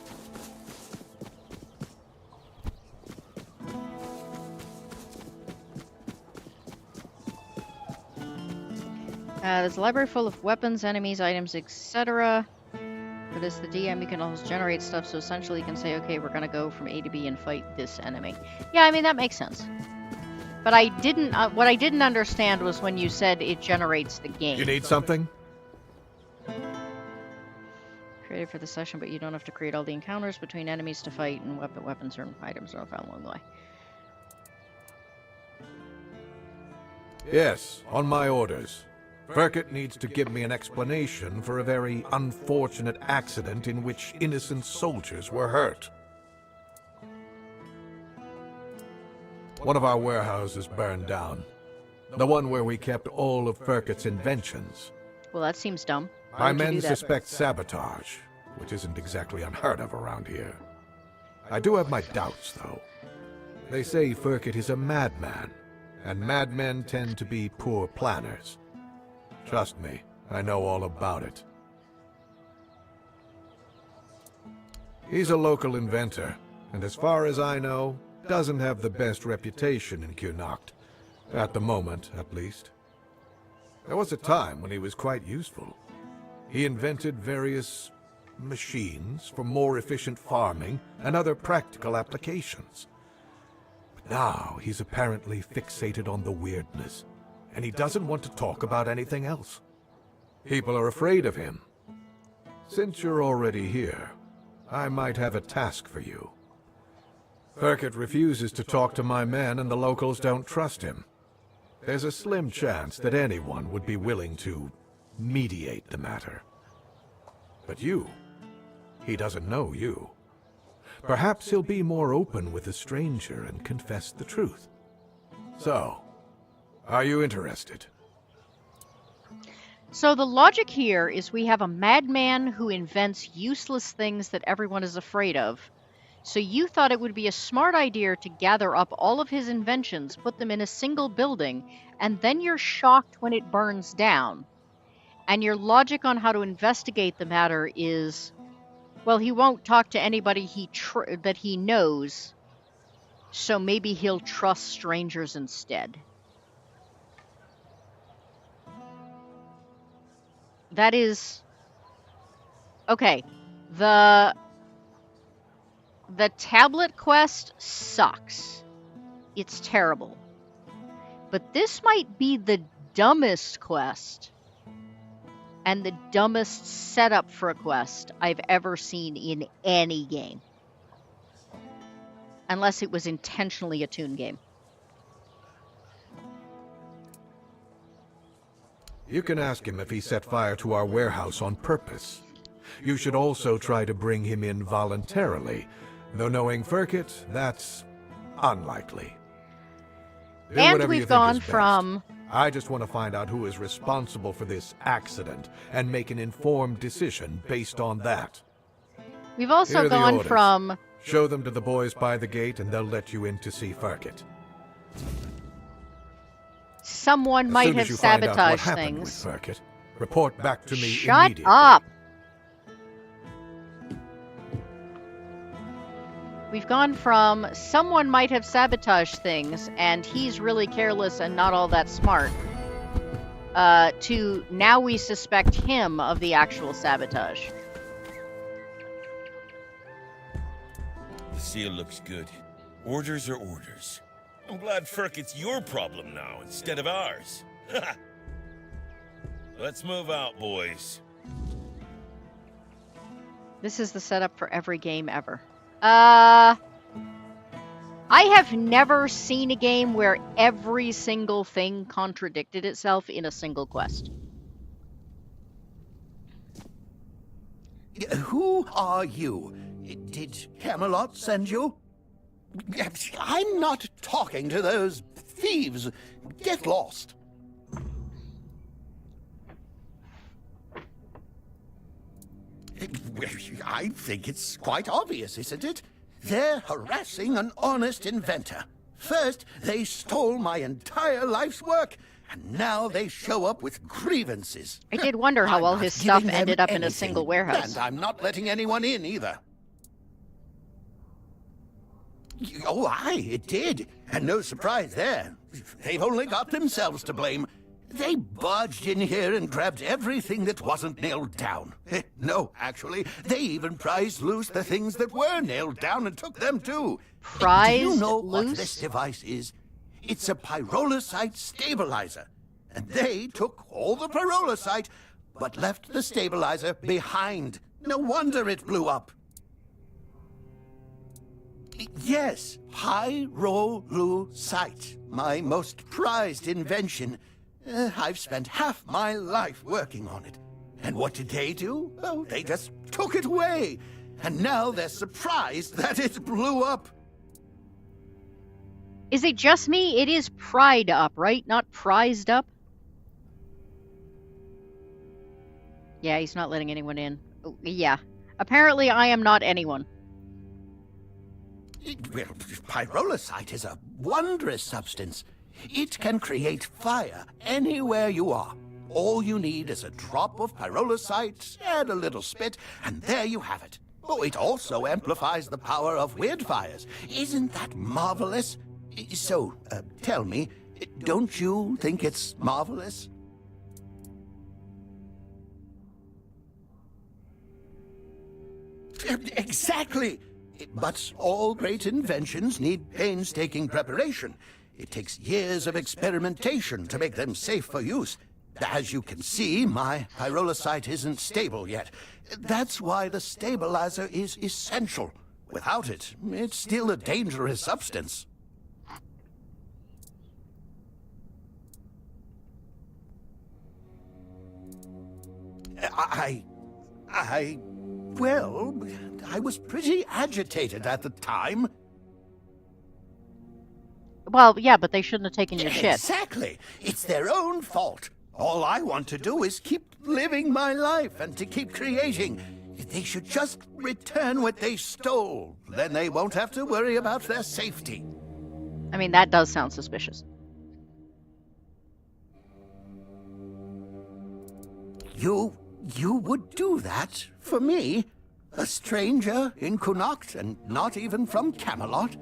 There's a library full of weapons, enemies, items, etc. But as the DM, you can also generate stuff, so essentially you can say, okay, we're gonna go from A to B and fight this enemy. Yeah, I mean, that makes sense. But I didn't, what I didn't understand was when you said it generates the game.
You need something?
Created for the session, but you don't have to create all the encounters between enemies to fight, and weapons or items are found along the way.
Yes, on my orders. Burkett needs to give me an explanation for a very unfortunate accident in which innocent soldiers were hurt. One of our warehouses burned down. The one where we kept all of Burkett's inventions.
Well, that seems dumb.
My men suspect sabotage, which isn't exactly unheard of around here. I do have my doubts, though. They say Burkett is a madman, and madmen tend to be poor planners. Trust me, I know all about it. He's a local inventor, and as far as I know, doesn't have the best reputation in Connacht. At the moment, at least. There was a time when he was quite useful. He invented various machines for more efficient farming and other practical applications. But now he's apparently fixated on the weirdness, and he doesn't want to talk about anything else. People are afraid of him. Since you're already here, I might have a task for you. Burkett refuses to talk to my men, and the locals don't trust him. There's a slim chance that anyone would be willing to mediate the matter. But he doesn't know you. Perhaps he'll be more open with a stranger and confess the truth. So, are you interested?
So the logic here is we have a madman who invents useless things that everyone is afraid of. So you thought it would be a smart idea to gather up all of his inventions, put them in a single building, and then you're shocked when it burns down. And your logic on how to investigate the matter is, well, he won't talk to anybody that he knows, so maybe he'll trust strangers instead. That is... Okay, the tablet quest sucks. It's terrible. But this might be the dumbest quest and the dumbest setup for a quest I've ever seen in any game. Unless it was intentionally a Toon game.
You can ask him if he set fire to our warehouse on purpose. You should also try to bring him in voluntarily, though knowing Burkett, that's unlikely. Do
And
whatever you
we've
think
gone
is best.
from...
I just want to find out who is responsible for this accident and make an informed decision based on that.
We've
Here
also
are the
gone
orders.
from...
Show them to the boys by the gate and they'll let you in to see Burkett.
Someone might have
As soon as you find out what
sabotaged
happened with
things.
Burkett, report back to me
Shut
immediately.
up! We've gone from someone might have sabotaged things and he's really careless and not all that smart, to now we suspect him of the actual sabotage.
The seal looks good. Orders are orders. I'm glad, Ferk, it's your problem now instead of ours. Let's move out, boys.
This is the setup for every game ever. I have never seen a game where every single thing contradicted itself in a single quest.
Who are you? Did Camelot send you? I'm not talking to those thieves. Get lost. I think it's quite obvious, isn't it? They're harassing an honest inventor. First, they stole my entire life's work, and now they show up with grievances.
I did wonder how
I'm
all
not
his stuff
giving them
ended up in a
anything,
single warehouse.
And I'm not letting anyone in either. Oh, aye, it did. And no surprise there. They've only got themselves to blame. They barged in here and grabbed everything that wasn't nailed down. No, actually, they even prized loose the things that were nailed down and took them too.
Prized
Do you know
loose?
what this device is? It's a pyrolusite stabilizer. And they took all the pyrolusite, but left the stabilizer behind. No wonder it blew up. Yes, pyrolusite, my most prized invention. I've spent half my life working on it. And what did they do? Oh, they just took it away. And now they're surprised that it blew up.
Is it just me? It is pried up, right? Not prized up? Yeah, he's not letting anyone in. Oh, yeah. Apparently I am not anyone.
Well, pyrolusite is a wondrous substance. It can create fire anywhere you are. All you need is a drop of pyrolusite, add a little spit, and there you have it. Oh, it also amplifies the power of weird fires. Isn't that marvelous? So, tell me, don't you think it's marvelous? Exactly! But all great inventions need painstaking preparation. It takes years of experimentation to make them safe for use. As you can see, my pyrolusite isn't stable yet. That's why the stabilizer is essential. Without it, it's still a dangerous substance. Well, I was pretty agitated at the time.
Well, yeah, but they shouldn't have taken your shit.
Exactly. It's their own fault. All I want to do is keep living my life and to keep creating. They should just return what they stole. Then they won't have to worry about their safety.
I mean, that does sound suspicious.
You would do that for me? A stranger in Connacht and not even from Camelot?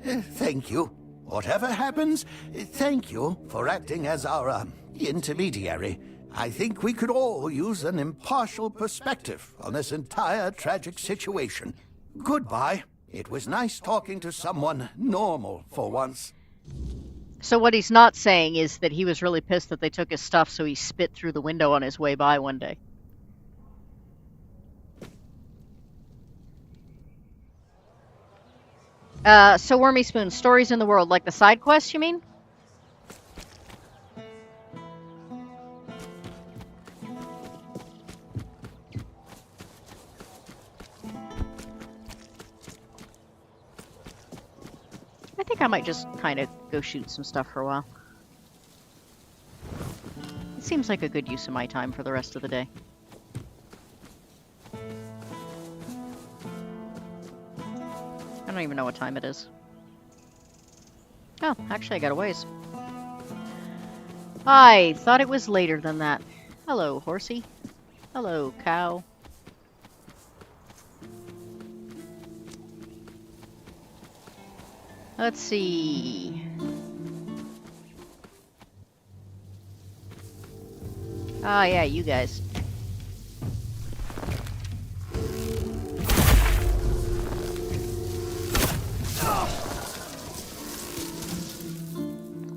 Thank you. Whatever happens, thank you for acting as our intermediary. I think we could all use an impartial perspective on this entire tragic situation. Goodbye. It was nice talking to someone normal for once.
So what he's not saying is that he was really pissed that they took his stuff, so he spit through the window on his way by one day. So Wormy Spoon, stories in the world, like the side quest, you mean? I think I might just kind of go shoot some stuff for a while. It seems like a good use of my time for the rest of the day. I don't even know what time it is. Oh, actually I got a ways. I thought it was later than that. Hello, horsey. Hello, cow. Let's see. Ah, yeah, you guys.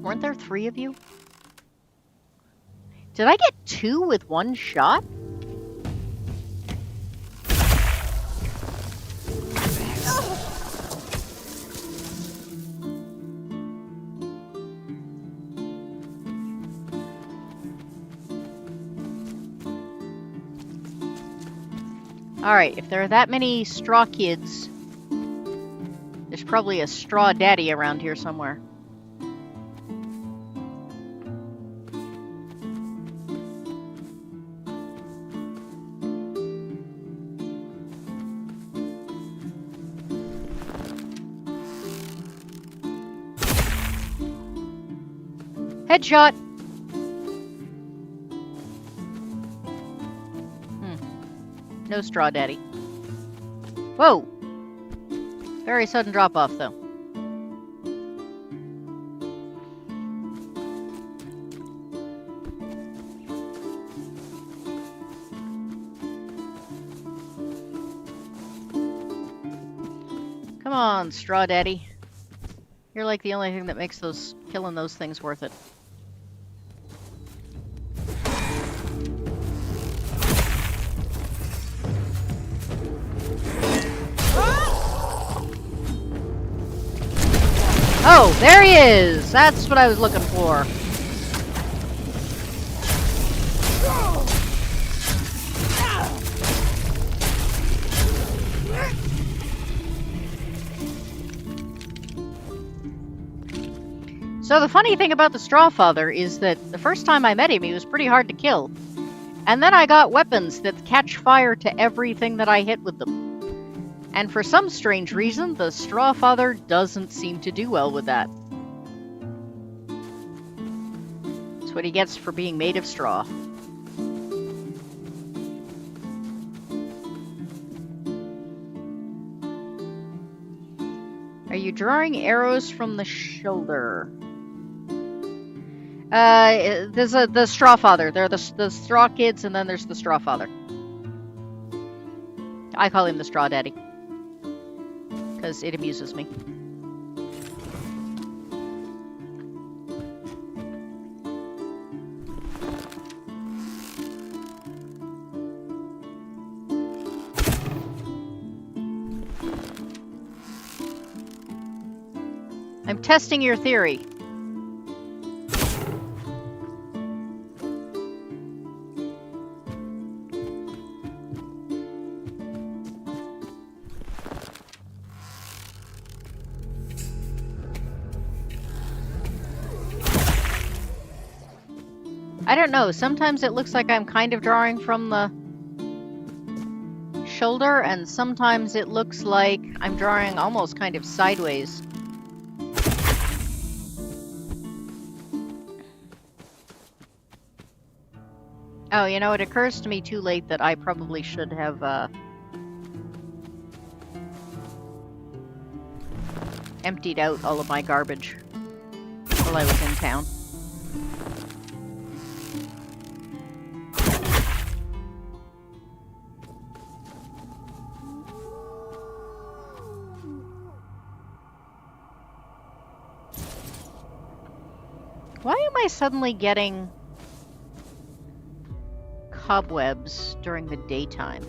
Weren't there 3 of you? Did I get 2 with 1 shot? Alright, if there are that many straw kids, there's probably a straw daddy around here somewhere. Headshot! No straw daddy. Whoa! Very sudden drop off though. Come on, straw daddy. You're like the only thing that makes killing those things worth it. Oh, there he is! That's what I was looking for. So the funny thing about the Straw Father is that the first time I met him, he was pretty hard to kill. And then I got weapons that catch fire to everything that I hit with them. And for some strange reason, the Straw Father doesn't seem to do well with that. That's what he gets for being made of straw. Are you drawing arrows from the shoulder? There's the Straw Father. There are the Straw Kids, and then there's the Straw Father. I call him the Straw Daddy. Because it amuses me. I'm testing your theory. I don't know, sometimes it looks like I'm kind of drawing from the shoulder, and sometimes it looks like I'm drawing almost kind of sideways. Oh, you know, it occurs to me too late that I probably should have, emptied out all of my garbage while I was in town. Why am I suddenly getting cobwebs during the daytime?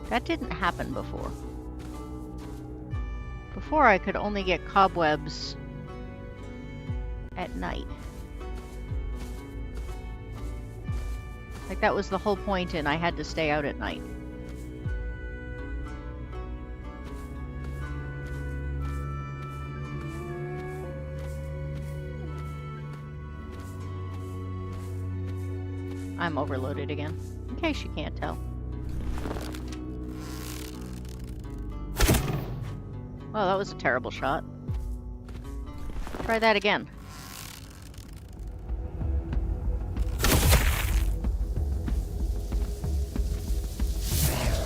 That didn't happen before. Before I could only get cobwebs at night. Like that was the whole point, and I had to stay out at night. I'm overloaded again, in case you can't tell. Well, that was a terrible shot. Try that again.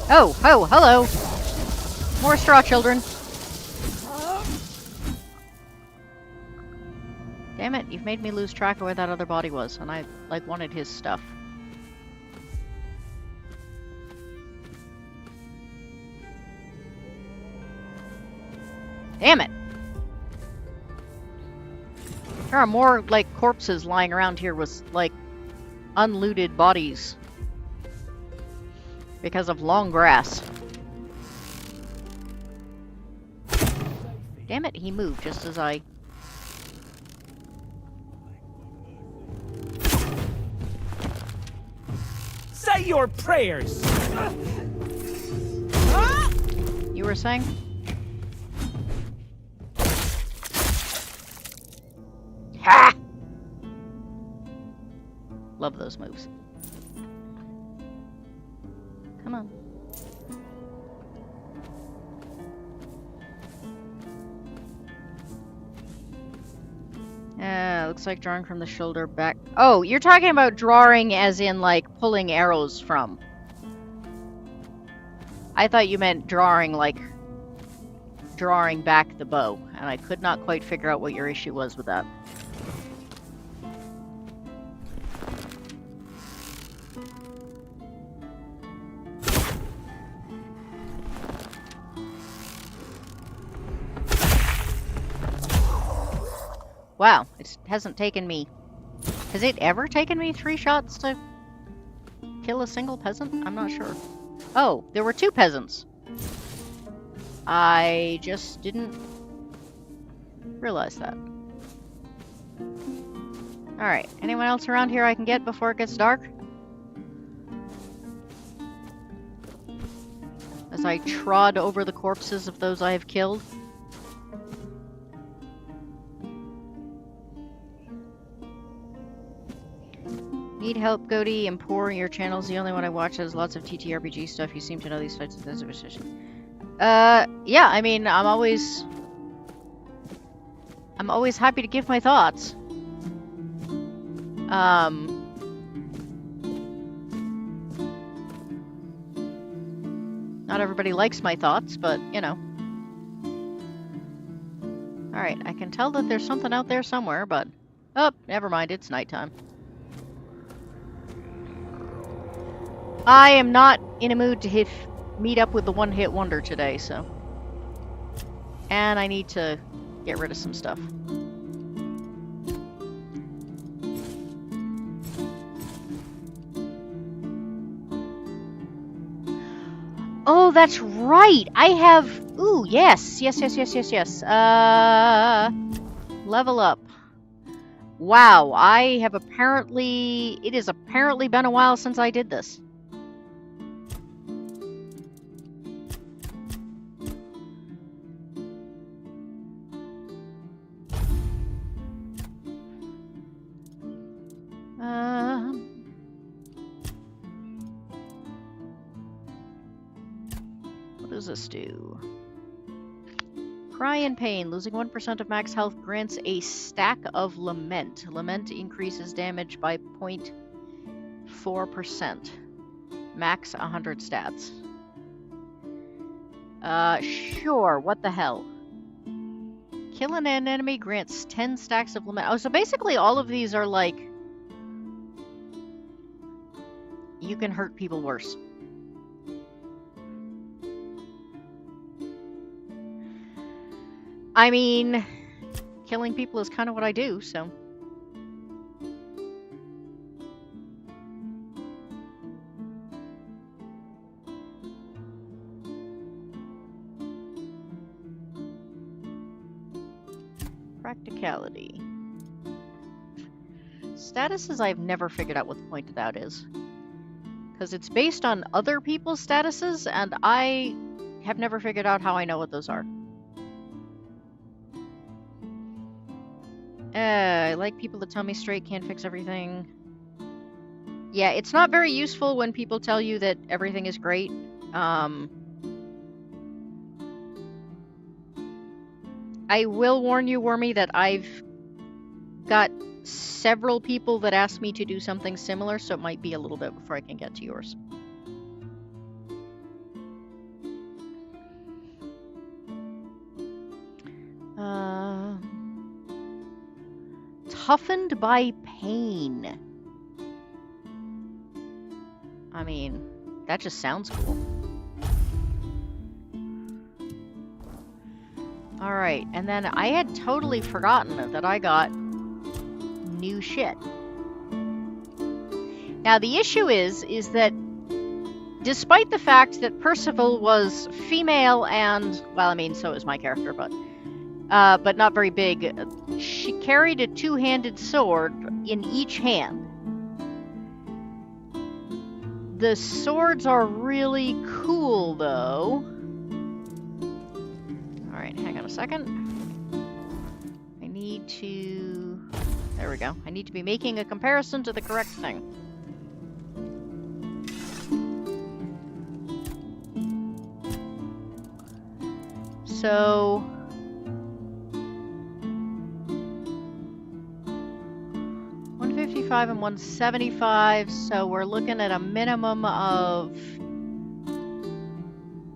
Oh, hello! More straw children. Damn it, you've made me lose track of where that other body was, and I, wanted his stuff. Damn it! There are more, like, corpses lying around here with, like, unlooted bodies. Because of long grass. Damn it, he moved just as I...
Say your prayers!
You were saying? Ha! Love those moves. Come on. Looks like drawing from the shoulder back. Oh, you're talking about drawing as in, like, pulling arrows from. I thought you meant drawing, like, drawing back the bow, and I could not quite figure out what your issue was with that. Wow, it hasn't taken me... Has it ever taken me 3 shots to kill a single peasant? I'm not sure. Oh, there were 2 peasants. I just didn't realize that. Alright, anyone else around here I can get before it gets dark? As I trod over the corpses of those I have killed. Need help, Goaty? Empower your channel's the only one I watch. Has lots of TTRPG stuff. You seem to know these fights with this position. Yeah, I mean, I'm always happy to give my thoughts. Not everybody likes my thoughts, but, you know. Alright, I can tell that there's something out there somewhere, but... Oh, never mind, it's nighttime. I am not in a mood to meet up with the one-hit wonder today, so... And I need to get rid of some stuff. Oh, that's right! I have... Ooh, yes! Yes. Level up. Wow, I have apparently... It has apparently been a while since I did this. What does this do? Cry in pain. Losing 1% of max health grants a stack of lament. Lament increases damage by 0.4%. Max 100 stats. Sure. What the hell? Killing an enemy grants 10 stacks of lament. Oh, so basically all of these are like... You can hurt people worse. I mean, killing people is kind of what I do, so... Practicality. Statuses I've never figured out what the point of that is. Because it's based on other people's statuses, and I have never figured out how I know what those are. I like people that tell me straight can't fix everything. Yeah, it's not very useful when people tell you that everything is great. I will warn you, Wormy, that I've got several people that ask me to do something similar, so it might be a little bit before I can get to yours. Toughened by pain. I mean, that just sounds cool. Alright, and then I had totally forgotten that I got new shit. Now the issue is that despite the fact that Percival was female and, well, I mean, so is my character, but not very big, she carried a two-handed sword in each hand. The swords are really cool, though. Alright, hang on a second. I need to... There we go. I need to be making a comparison to the correct thing. So... 155 and 175, so we're looking at a minimum of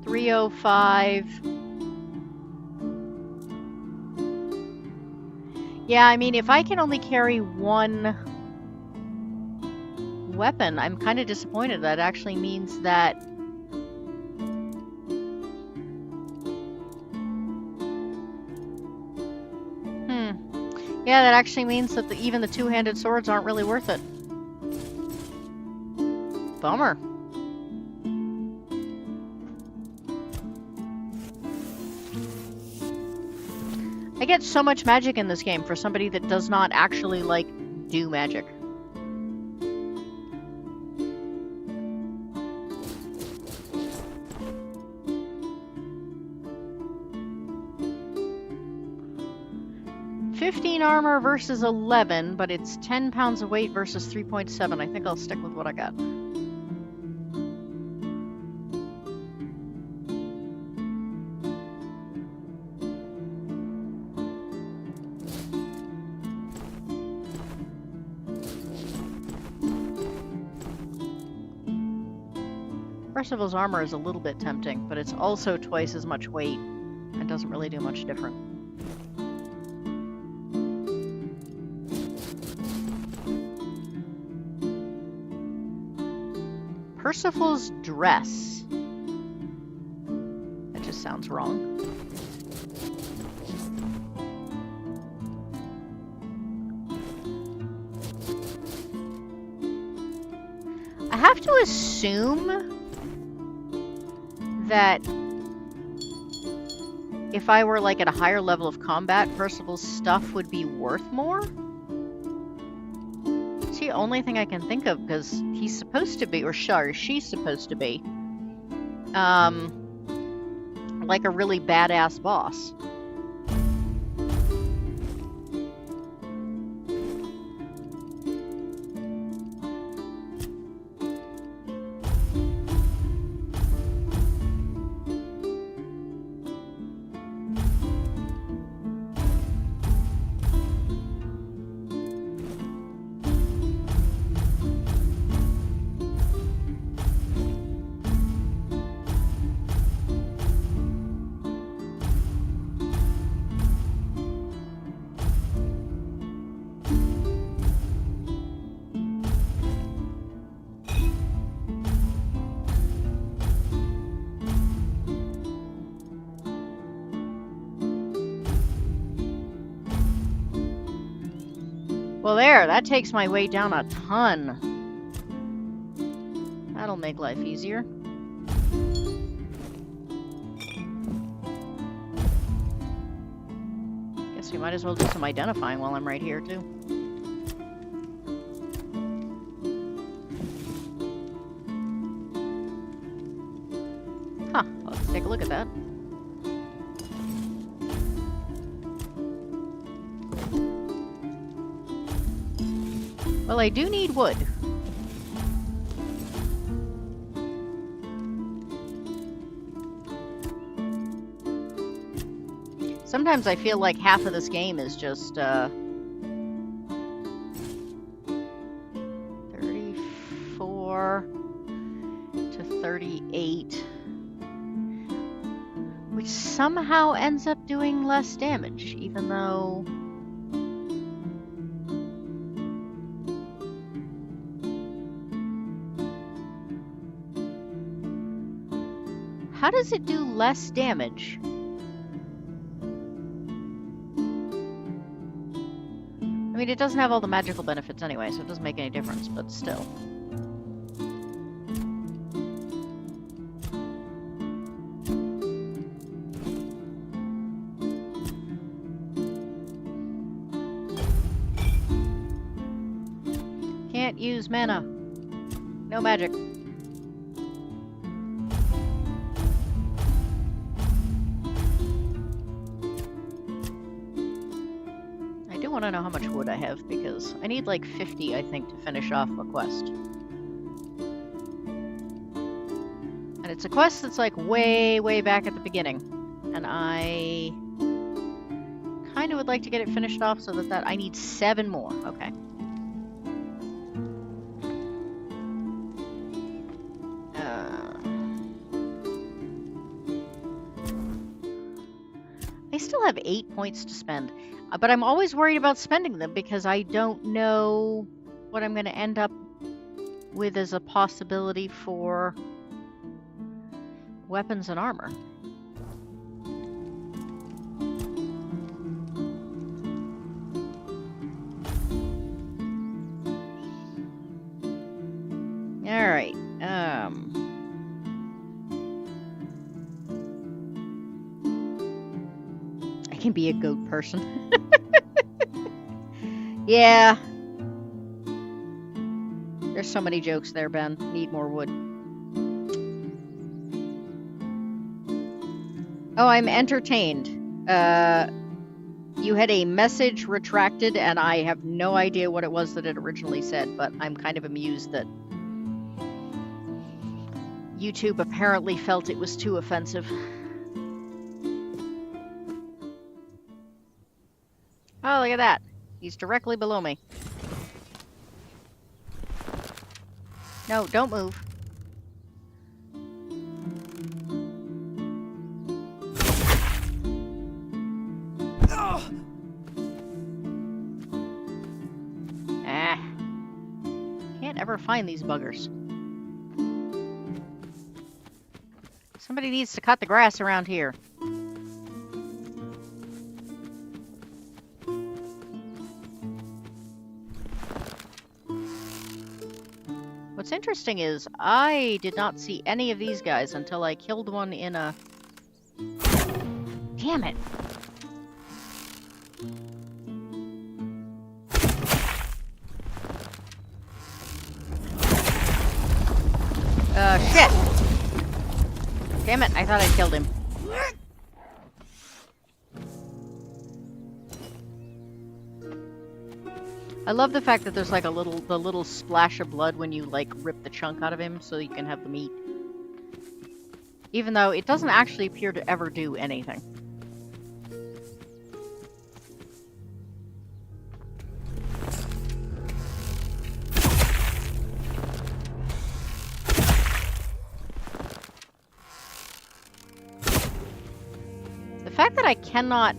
305. Yeah, I mean, if I can only carry one weapon, I'm kind of disappointed. That actually means that yeah, that actually means that even the two-handed swords aren't really worth it. Bummer. I get so much magic in this game for somebody that does not actually, like, do magic. Armor versus 11, but it's 10 pounds of weight versus 3.7. I think I'll stick with what I got. Percival's armor is a little bit tempting, but it's also twice as much weight and doesn't really do much different. Percival's dress. That just sounds wrong. I have to assume that if I were like at a higher level of combat, Percival's stuff would be worth more. It's the only thing I can think of, because he's supposed to be, or she's supposed to be, like a really badass boss. Well, there, that takes my weight down a ton. That'll make life easier. Guess we might as well do some identifying while I'm right here, too. Huh, let's take a look at that. Well, I do need wood. Sometimes I feel like half of this game is just, 34 to 38. Which somehow ends up doing less damage, even though... How does it do less damage? I mean, it doesn't have all the magical benefits anyway, so it doesn't make any difference, but still. Can't use mana. No magic. I do want to know how much wood I have, because I need like 50, I think, to finish off a quest. And it's a quest that's like way, way back at the beginning. And I kind of would like to get it finished off so that I need 7 more. Okay. I still have 8 points to spend, but I'm always worried about spending them because I don't know what I'm going to end up with as a possibility for weapons and armor. All right. I can be a goat person. Yeah. There's so many jokes there, Ben. Need more wood. Oh, I'm entertained. You had a message retracted, and I have no idea what it was that it originally said, but I'm kind of amused that YouTube apparently felt it was too offensive. Oh, look at that. He's directly below me. No, don't move. Can't ever find these buggers. Somebody needs to cut the grass around here. What's interesting is I did not see any of these guys until I killed one in a... Damn it! Shit! Damn it, I thought I killed him. I love the fact that there's like the little splash of blood when you like rip the chunk out of him so you can have the meat. Even though it doesn't actually appear to ever do anything. The fact that I cannot...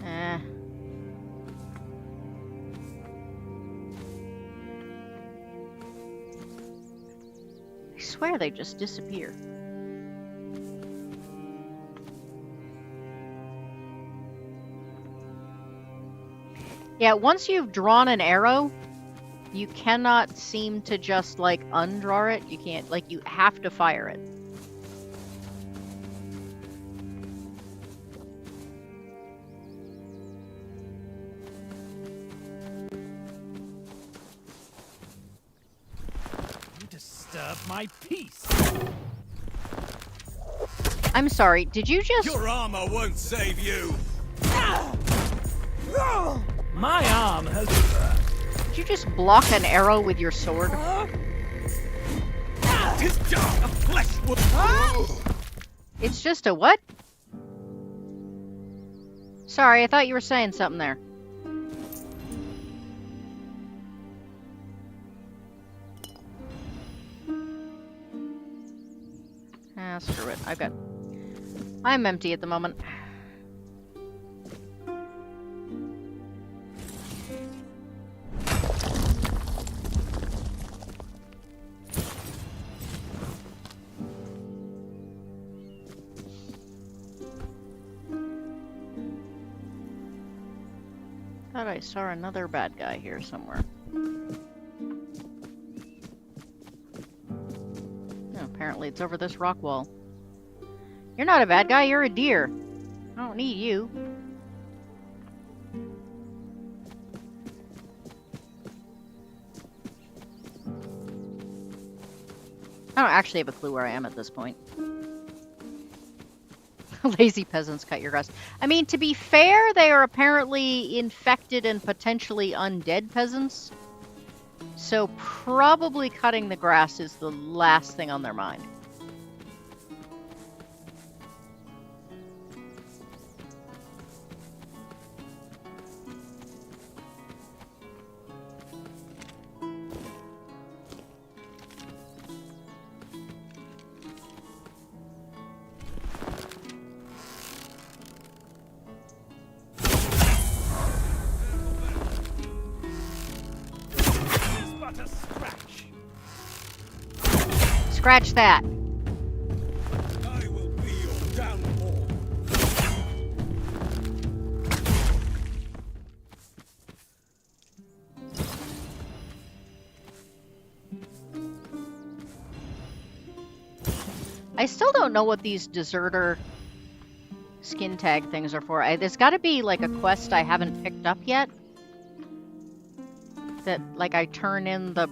I swear they just disappear. Yeah, once you've drawn an arrow, you cannot seem to just, like, undraw it. You can't, like, you have to fire it.
You disturb my peace.
I'm sorry, did you just...
Your armor won't save you.
My arm has...
Did you just block an arrow with your sword?
Tis just a flesh wound.
It's just a what? Sorry, I thought you were saying something there. Ah, screw it. I'm empty at the moment. Thought I saw another bad guy here somewhere. Oh, apparently it's over this rock wall. You're not a bad guy, you're a deer. I don't need you. I don't actually have a clue where I am at this point. Lazy peasants cut your grass. I mean, to be fair, they are apparently infected and potentially undead peasants. So probably cutting the grass is the last thing on their mind.
But a scratch.
Scratch that.
I will be your downfall.
I still don't know what these deserter skin tag things are for. There's got to be like a quest I haven't picked up yet. That, like, I turn in the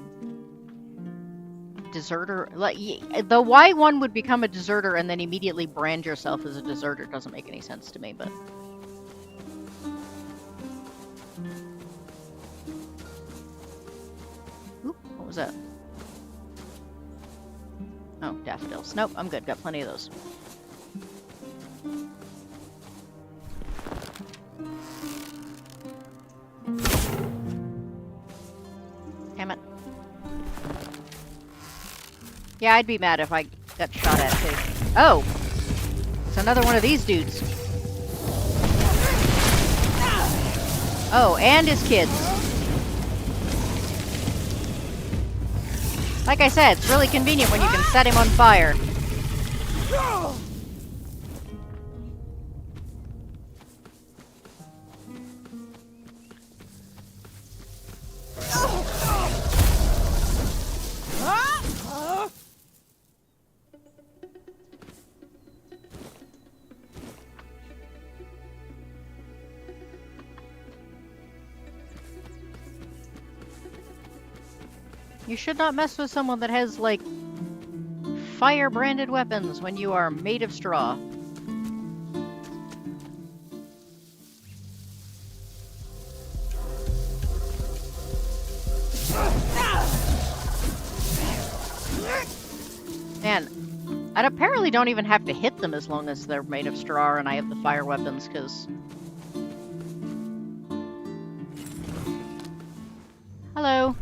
deserter. Like, the why one would become a deserter and then immediately brand yourself as a deserter doesn't make any sense to me, but. Oop, what was that? Oh, daffodils. Nope, I'm good. Got plenty of those. Damn it. Yeah, I'd be mad if I got shot at too. Oh! It's another one of these dudes. Oh, and his kids. Like I said, it's really convenient when you can set him on fire. You should not mess with someone that has, like, fire-branded weapons when you are made of straw. Man, I apparently don't even have to hit them as long as they're made of straw and I have the fire weapons, because... Hello.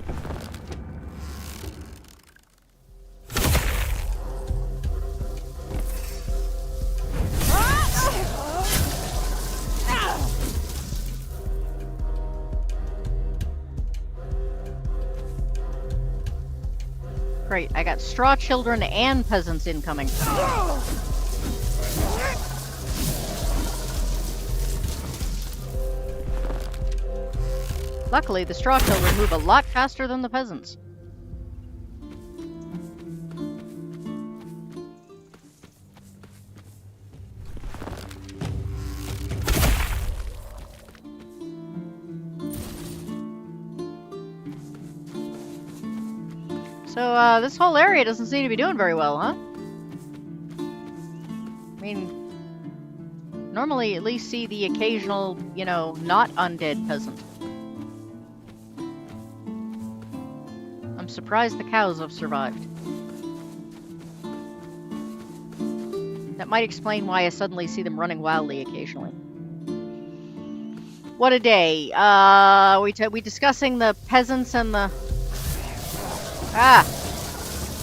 Great, I got straw children and peasants incoming. Luckily, the straw children move a lot faster than the peasants. So, this whole area doesn't seem to be doing very well, huh? I mean, normally at least see the occasional, you know, not undead peasant. I'm surprised the cows have survived. That might explain why I suddenly see them running wildly occasionally. What a day. We discussing the peasants and the... Ah!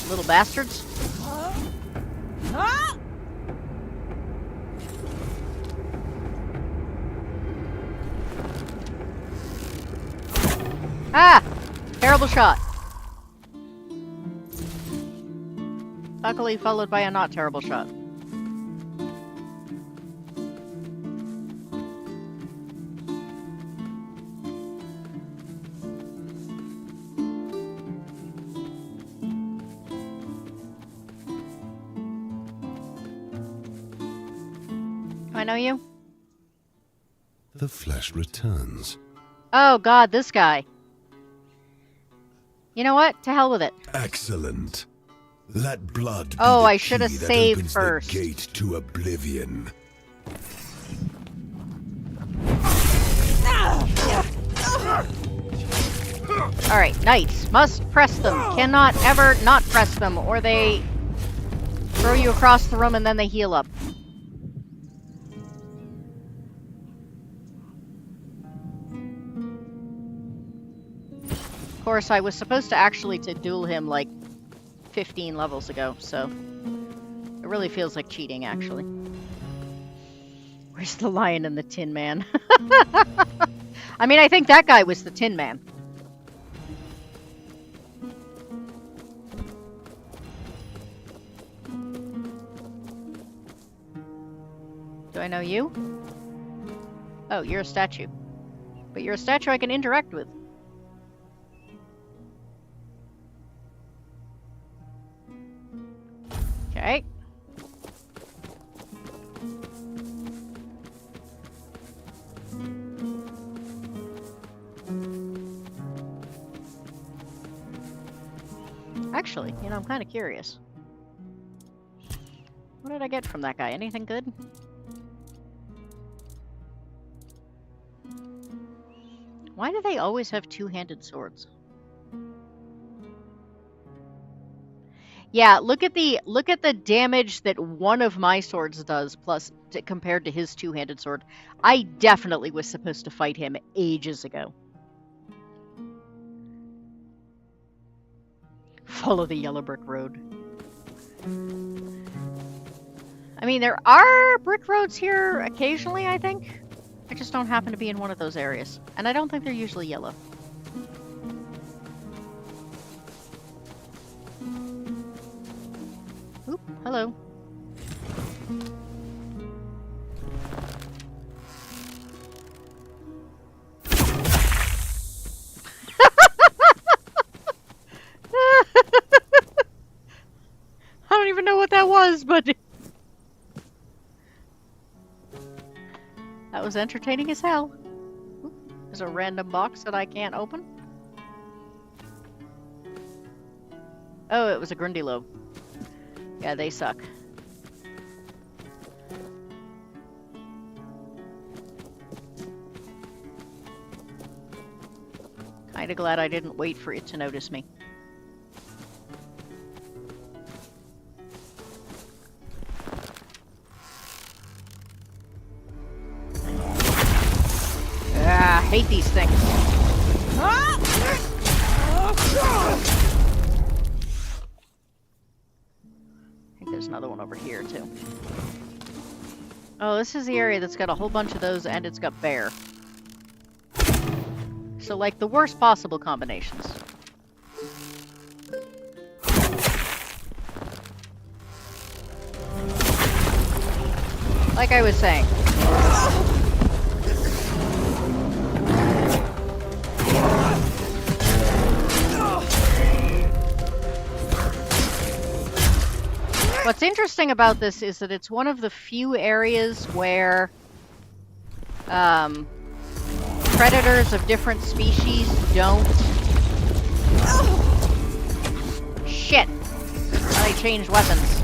Little bastards. Ah! Terrible shot. Luckily followed by a not terrible shot. I know you?
The flesh returns.
Oh god, this guy. You know what? To hell with it.
Excellent. Let blood be
Oh,
the
I should have
key that
saved
opens
first.
the gate to oblivion.
Alright, knights. Must press them. Cannot ever not press them, or they throw you across the room and then they heal up. Of course, I was supposed to actually duel him like 15 levels ago, so it really feels like cheating, actually. Where's the lion and the Tin Man? I mean, I think that guy was the Tin Man. Do I know you? Oh, you're a statue. But you're a statue I can interact with. Okay. Actually, you know, I'm kind of curious. What did I get from that guy? Anything good? Why do they always have two-handed swords? Yeah, look at the damage that one of my swords does plus compared to his two-handed sword. I definitely was supposed to fight him ages ago. Follow the yellow brick road. I mean, there are brick roads here occasionally, I think. I just don't happen to be in one of those areas. And I don't think they're usually yellow. Oop, hello. I don't even know what that was, but that was entertaining as hell. Oop, there's a random box that I can't open. Oh, it was a Grundy lobe. Yeah, they suck. Kinda glad I didn't wait for it to notice me. Ah, hate these things. I think there's another one over here, too. Oh, this is the area that's got a whole bunch of those, and it's got bear. So, like, the worst possible combinations. Like I was saying. What's interesting about this is that it's one of the few areas where predators of different species don't... Shit! I changed weapons.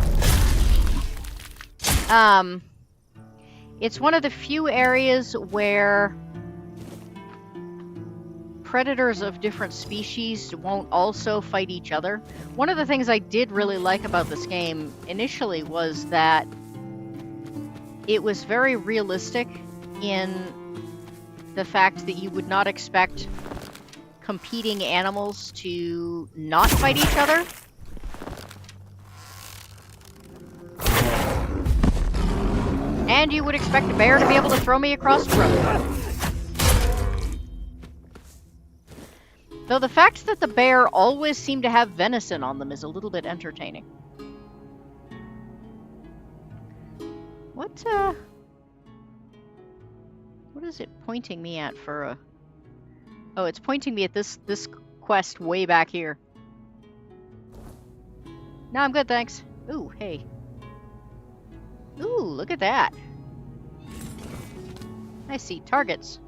It's one of the few areas where predators of different species won't also fight each other. One of the things I did really like about this game initially was that it was very realistic in the fact that you would not expect competing animals to not fight each other. And you would expect a bear to be able to throw me across the road. Though the fact that the bear always seemed to have venison on them is a little bit entertaining. What is it pointing me at for a... Oh, it's pointing me at this quest way back here. No, I'm good, thanks. Ooh, hey. Ooh, look at that. I see targets.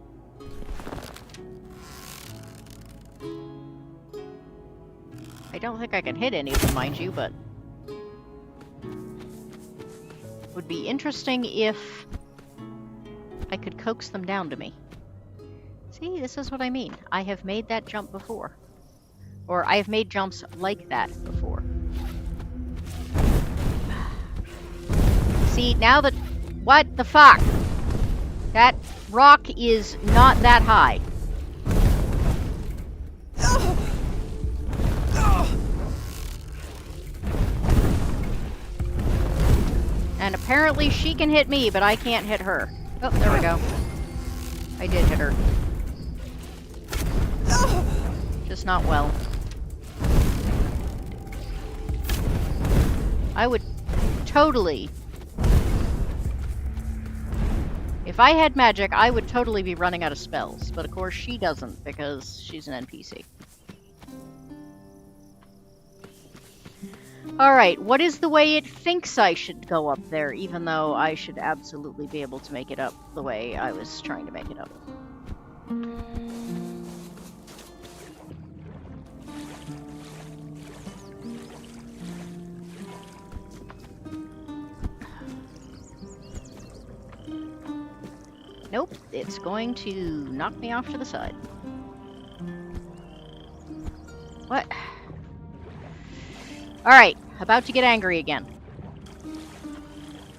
I don't think I can hit any of them, mind you, but... would be interesting if I could coax them down to me. See, this is what I mean. I have made that jump before. Or I have made jumps like that before. See, now that... what the fuck? That rock is not that high. And apparently she can hit me, but I can't hit her. Oh, there we go. I did hit her. Just not well. I would totally... if I had magic, I would totally be running out of spells. But of course she doesn't, because she's an NPC. Alright, what is the way it thinks I should go up there, even though I should absolutely be able to make it up the way I was trying to make it up? Nope, it's going to knock me off to the side. What? Alright, about to get angry again.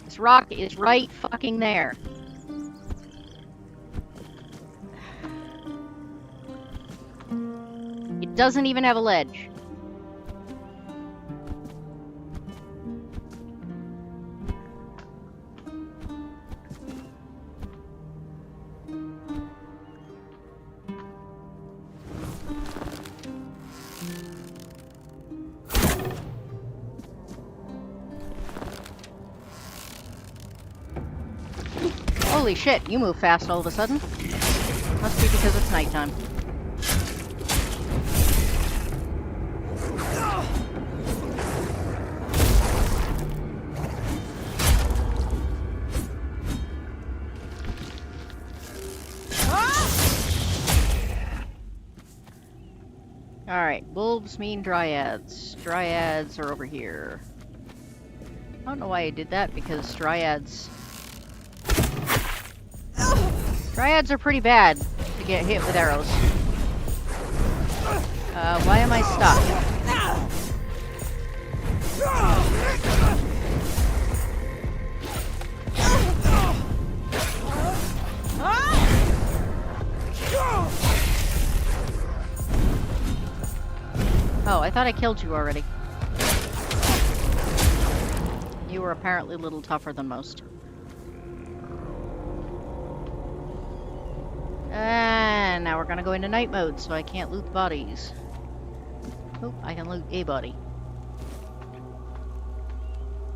This rock is right fucking there. It doesn't even have a ledge. Holy shit, you move fast all of a sudden. Must be because it's nighttime. Alright, wolves mean dryads. Dryads are over here. I don't know why I did that, because dryads are pretty bad to get hit with arrows. Why am I stuck? Oh, I thought I killed you already. You were apparently a little tougher than most. And now we're gonna go into night mode, so I can't loot the bodies. Oh, I can loot a body.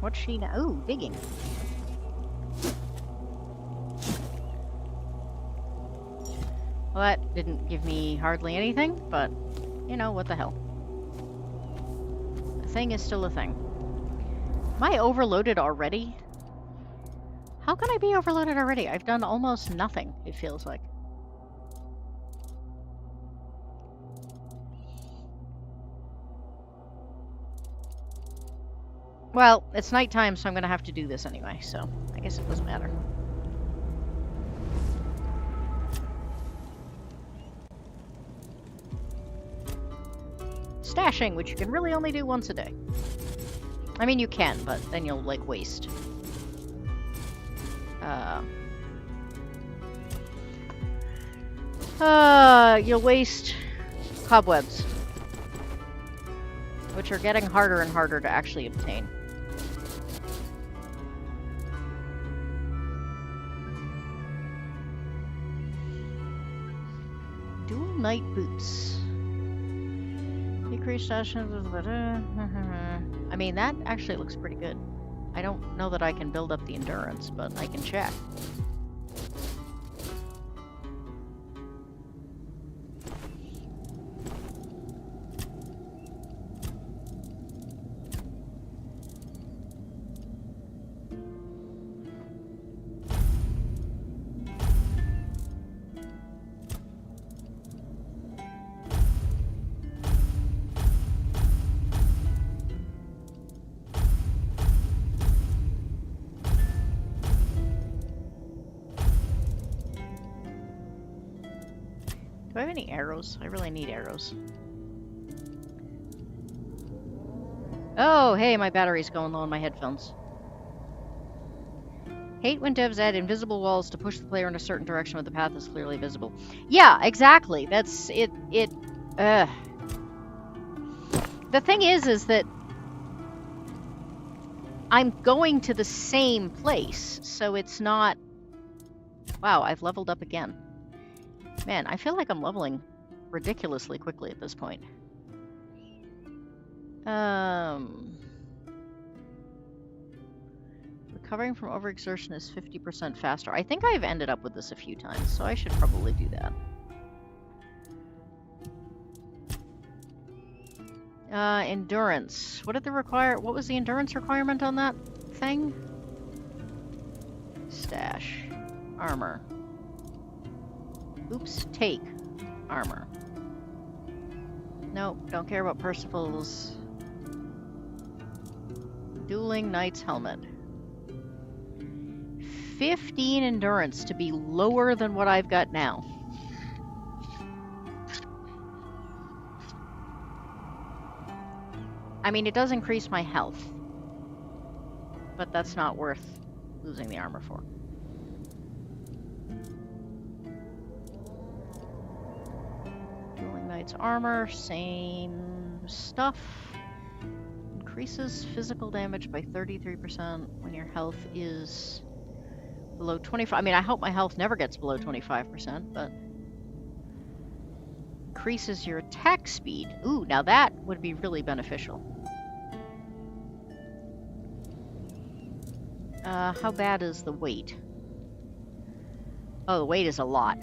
What's she now? Ooh, digging. Well, that didn't give me hardly anything, but, you know, what the hell. A thing is still a thing. Am I overloaded already? How can I be overloaded already? I've done almost nothing, it feels like. Well, it's nighttime, so I'm gonna have to do this anyway, so I guess it doesn't matter. Stashing, which you can really only do once a day. I mean, you can, but then you'll, like, waste. You'll waste cobwebs, which are getting harder and harder to actually obtain. Dual night boots. Decrease sessions. I mean, that actually looks pretty good. I don't know that I can build up the endurance, but I can check. Do I have any arrows? I really need arrows. Oh, hey, my battery's going low on my headphones. Hate when devs add invisible walls to push the player in a certain direction when the path is clearly visible. Yeah, exactly. That's it. The thing is that I'm going to the same place, so it's not... Wow, I've leveled up again. Man, I feel like I'm leveling ridiculously quickly at this point. Recovering from overexertion is 50% faster. I think I've ended up with this a few times, so I should probably do that. Endurance. What did the what was the endurance requirement on that thing? Stash. Armor. Oops, take. Armor. Nope, don't care about Percival's. Dueling Knight's helmet. 15 endurance to be lower than what I've got now. I mean, it does increase my health, but that's not worth losing the armor for. Dueling Knight's armor, same stuff. Increases physical damage by 33% when your health is below 25. I mean, I hope my health never gets below 25%, but increases your attack speed. Ooh, now that would be really beneficial. How bad is the weight? Oh, the weight is a lot.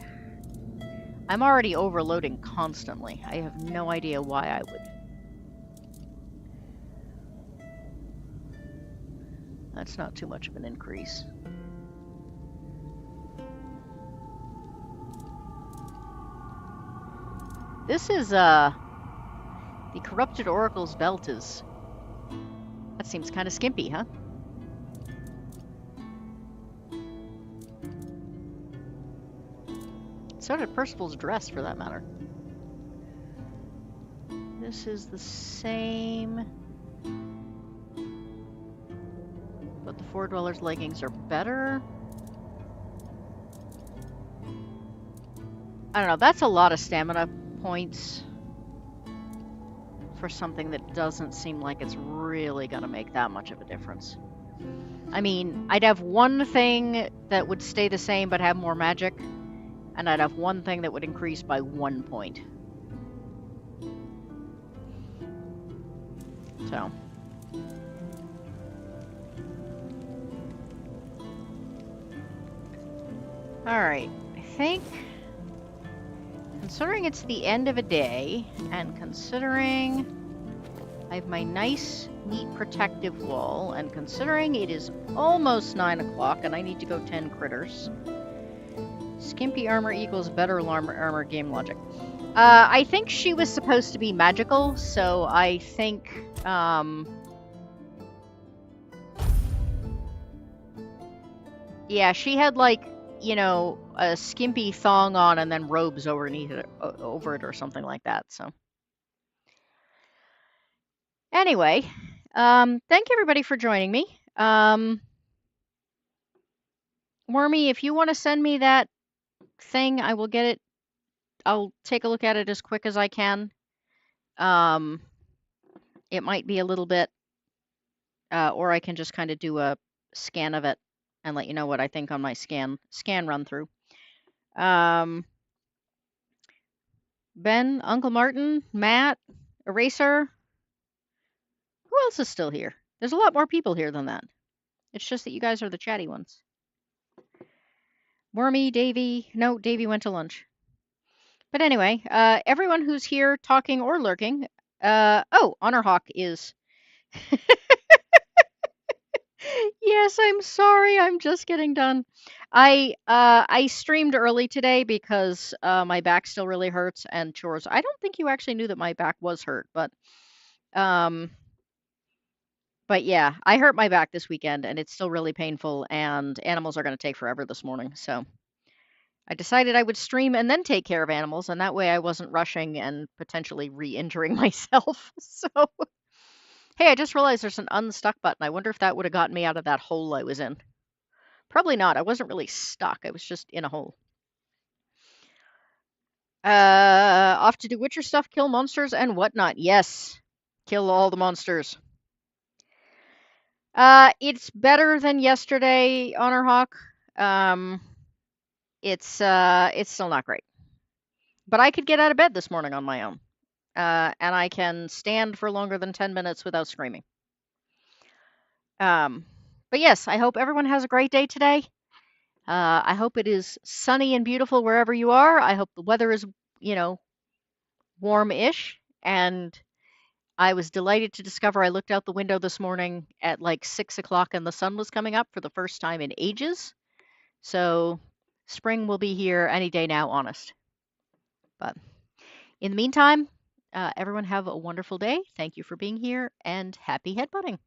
I'm already overloading constantly. I have no idea why I would. That's not too much of an increase. This is, the Corrupted Oracle's belt is... That seems kind of skimpy, huh? So did Percival's dress, for that matter. This is the same... But the Four Dwellers' leggings are better. I don't know, that's a lot of stamina points for something that doesn't seem like it's really gonna make that much of a difference. I mean, I'd have one thing that would stay the same but have more magic, and I'd have one thing that would increase by 1 point. So. Alright, I think, considering it's the end of a day, and considering I have my nice, neat protective wall, and considering it is almost 9 o'clock and I need to go 10 critters, skimpy armor equals better armor game logic. I think she was supposed to be magical, so I think, yeah, she had, like, you know, a skimpy thong on and then robes over it or something like that, so. Anyway, thank you everybody for joining me. Wormy, if you want to send me that thing, I will get it. I'll take a look at it as quick as I can. It might be a little bit, or I can just kind of do a scan of it and let you know what I think on my scan run through. Ben, Uncle Martin, Matt, Eraser. Who else is still here? There's a lot more people here than that. It's just that you guys are the chatty ones. Wormy, Davy. No, Davy went to lunch. But anyway, everyone who's here talking or lurking. Oh, Honorhawk is. Yes, I'm sorry. I'm just getting done. I streamed early today because my back still really hurts and chores. I don't think you actually knew that my back was hurt, but yeah, I hurt my back this weekend and it's still really painful and animals are going to take forever this morning. So I decided I would stream and then take care of animals, and that way I wasn't rushing and potentially re-injuring myself. So, hey, I just realized there's an unstuck button. I wonder if that would have gotten me out of that hole I was in. Probably not. I wasn't really stuck. I was just in a hole. Off to do Witcher stuff, kill monsters and whatnot. Yes, kill all the monsters. It's better than yesterday, Honorhawk. It's still not great. But I could get out of bed this morning on my own. And I can stand for longer than 10 minutes without screaming. But yes, I hope everyone has a great day today. I hope it is sunny and beautiful wherever you are. I hope the weather is, warm-ish. And I was delighted to discover I looked out the window this morning at like 6 o'clock and the sun was coming up for the first time in ages. So spring will be here any day now, honest. But in the meantime, everyone have a wonderful day. Thank you for being here and happy headbutting.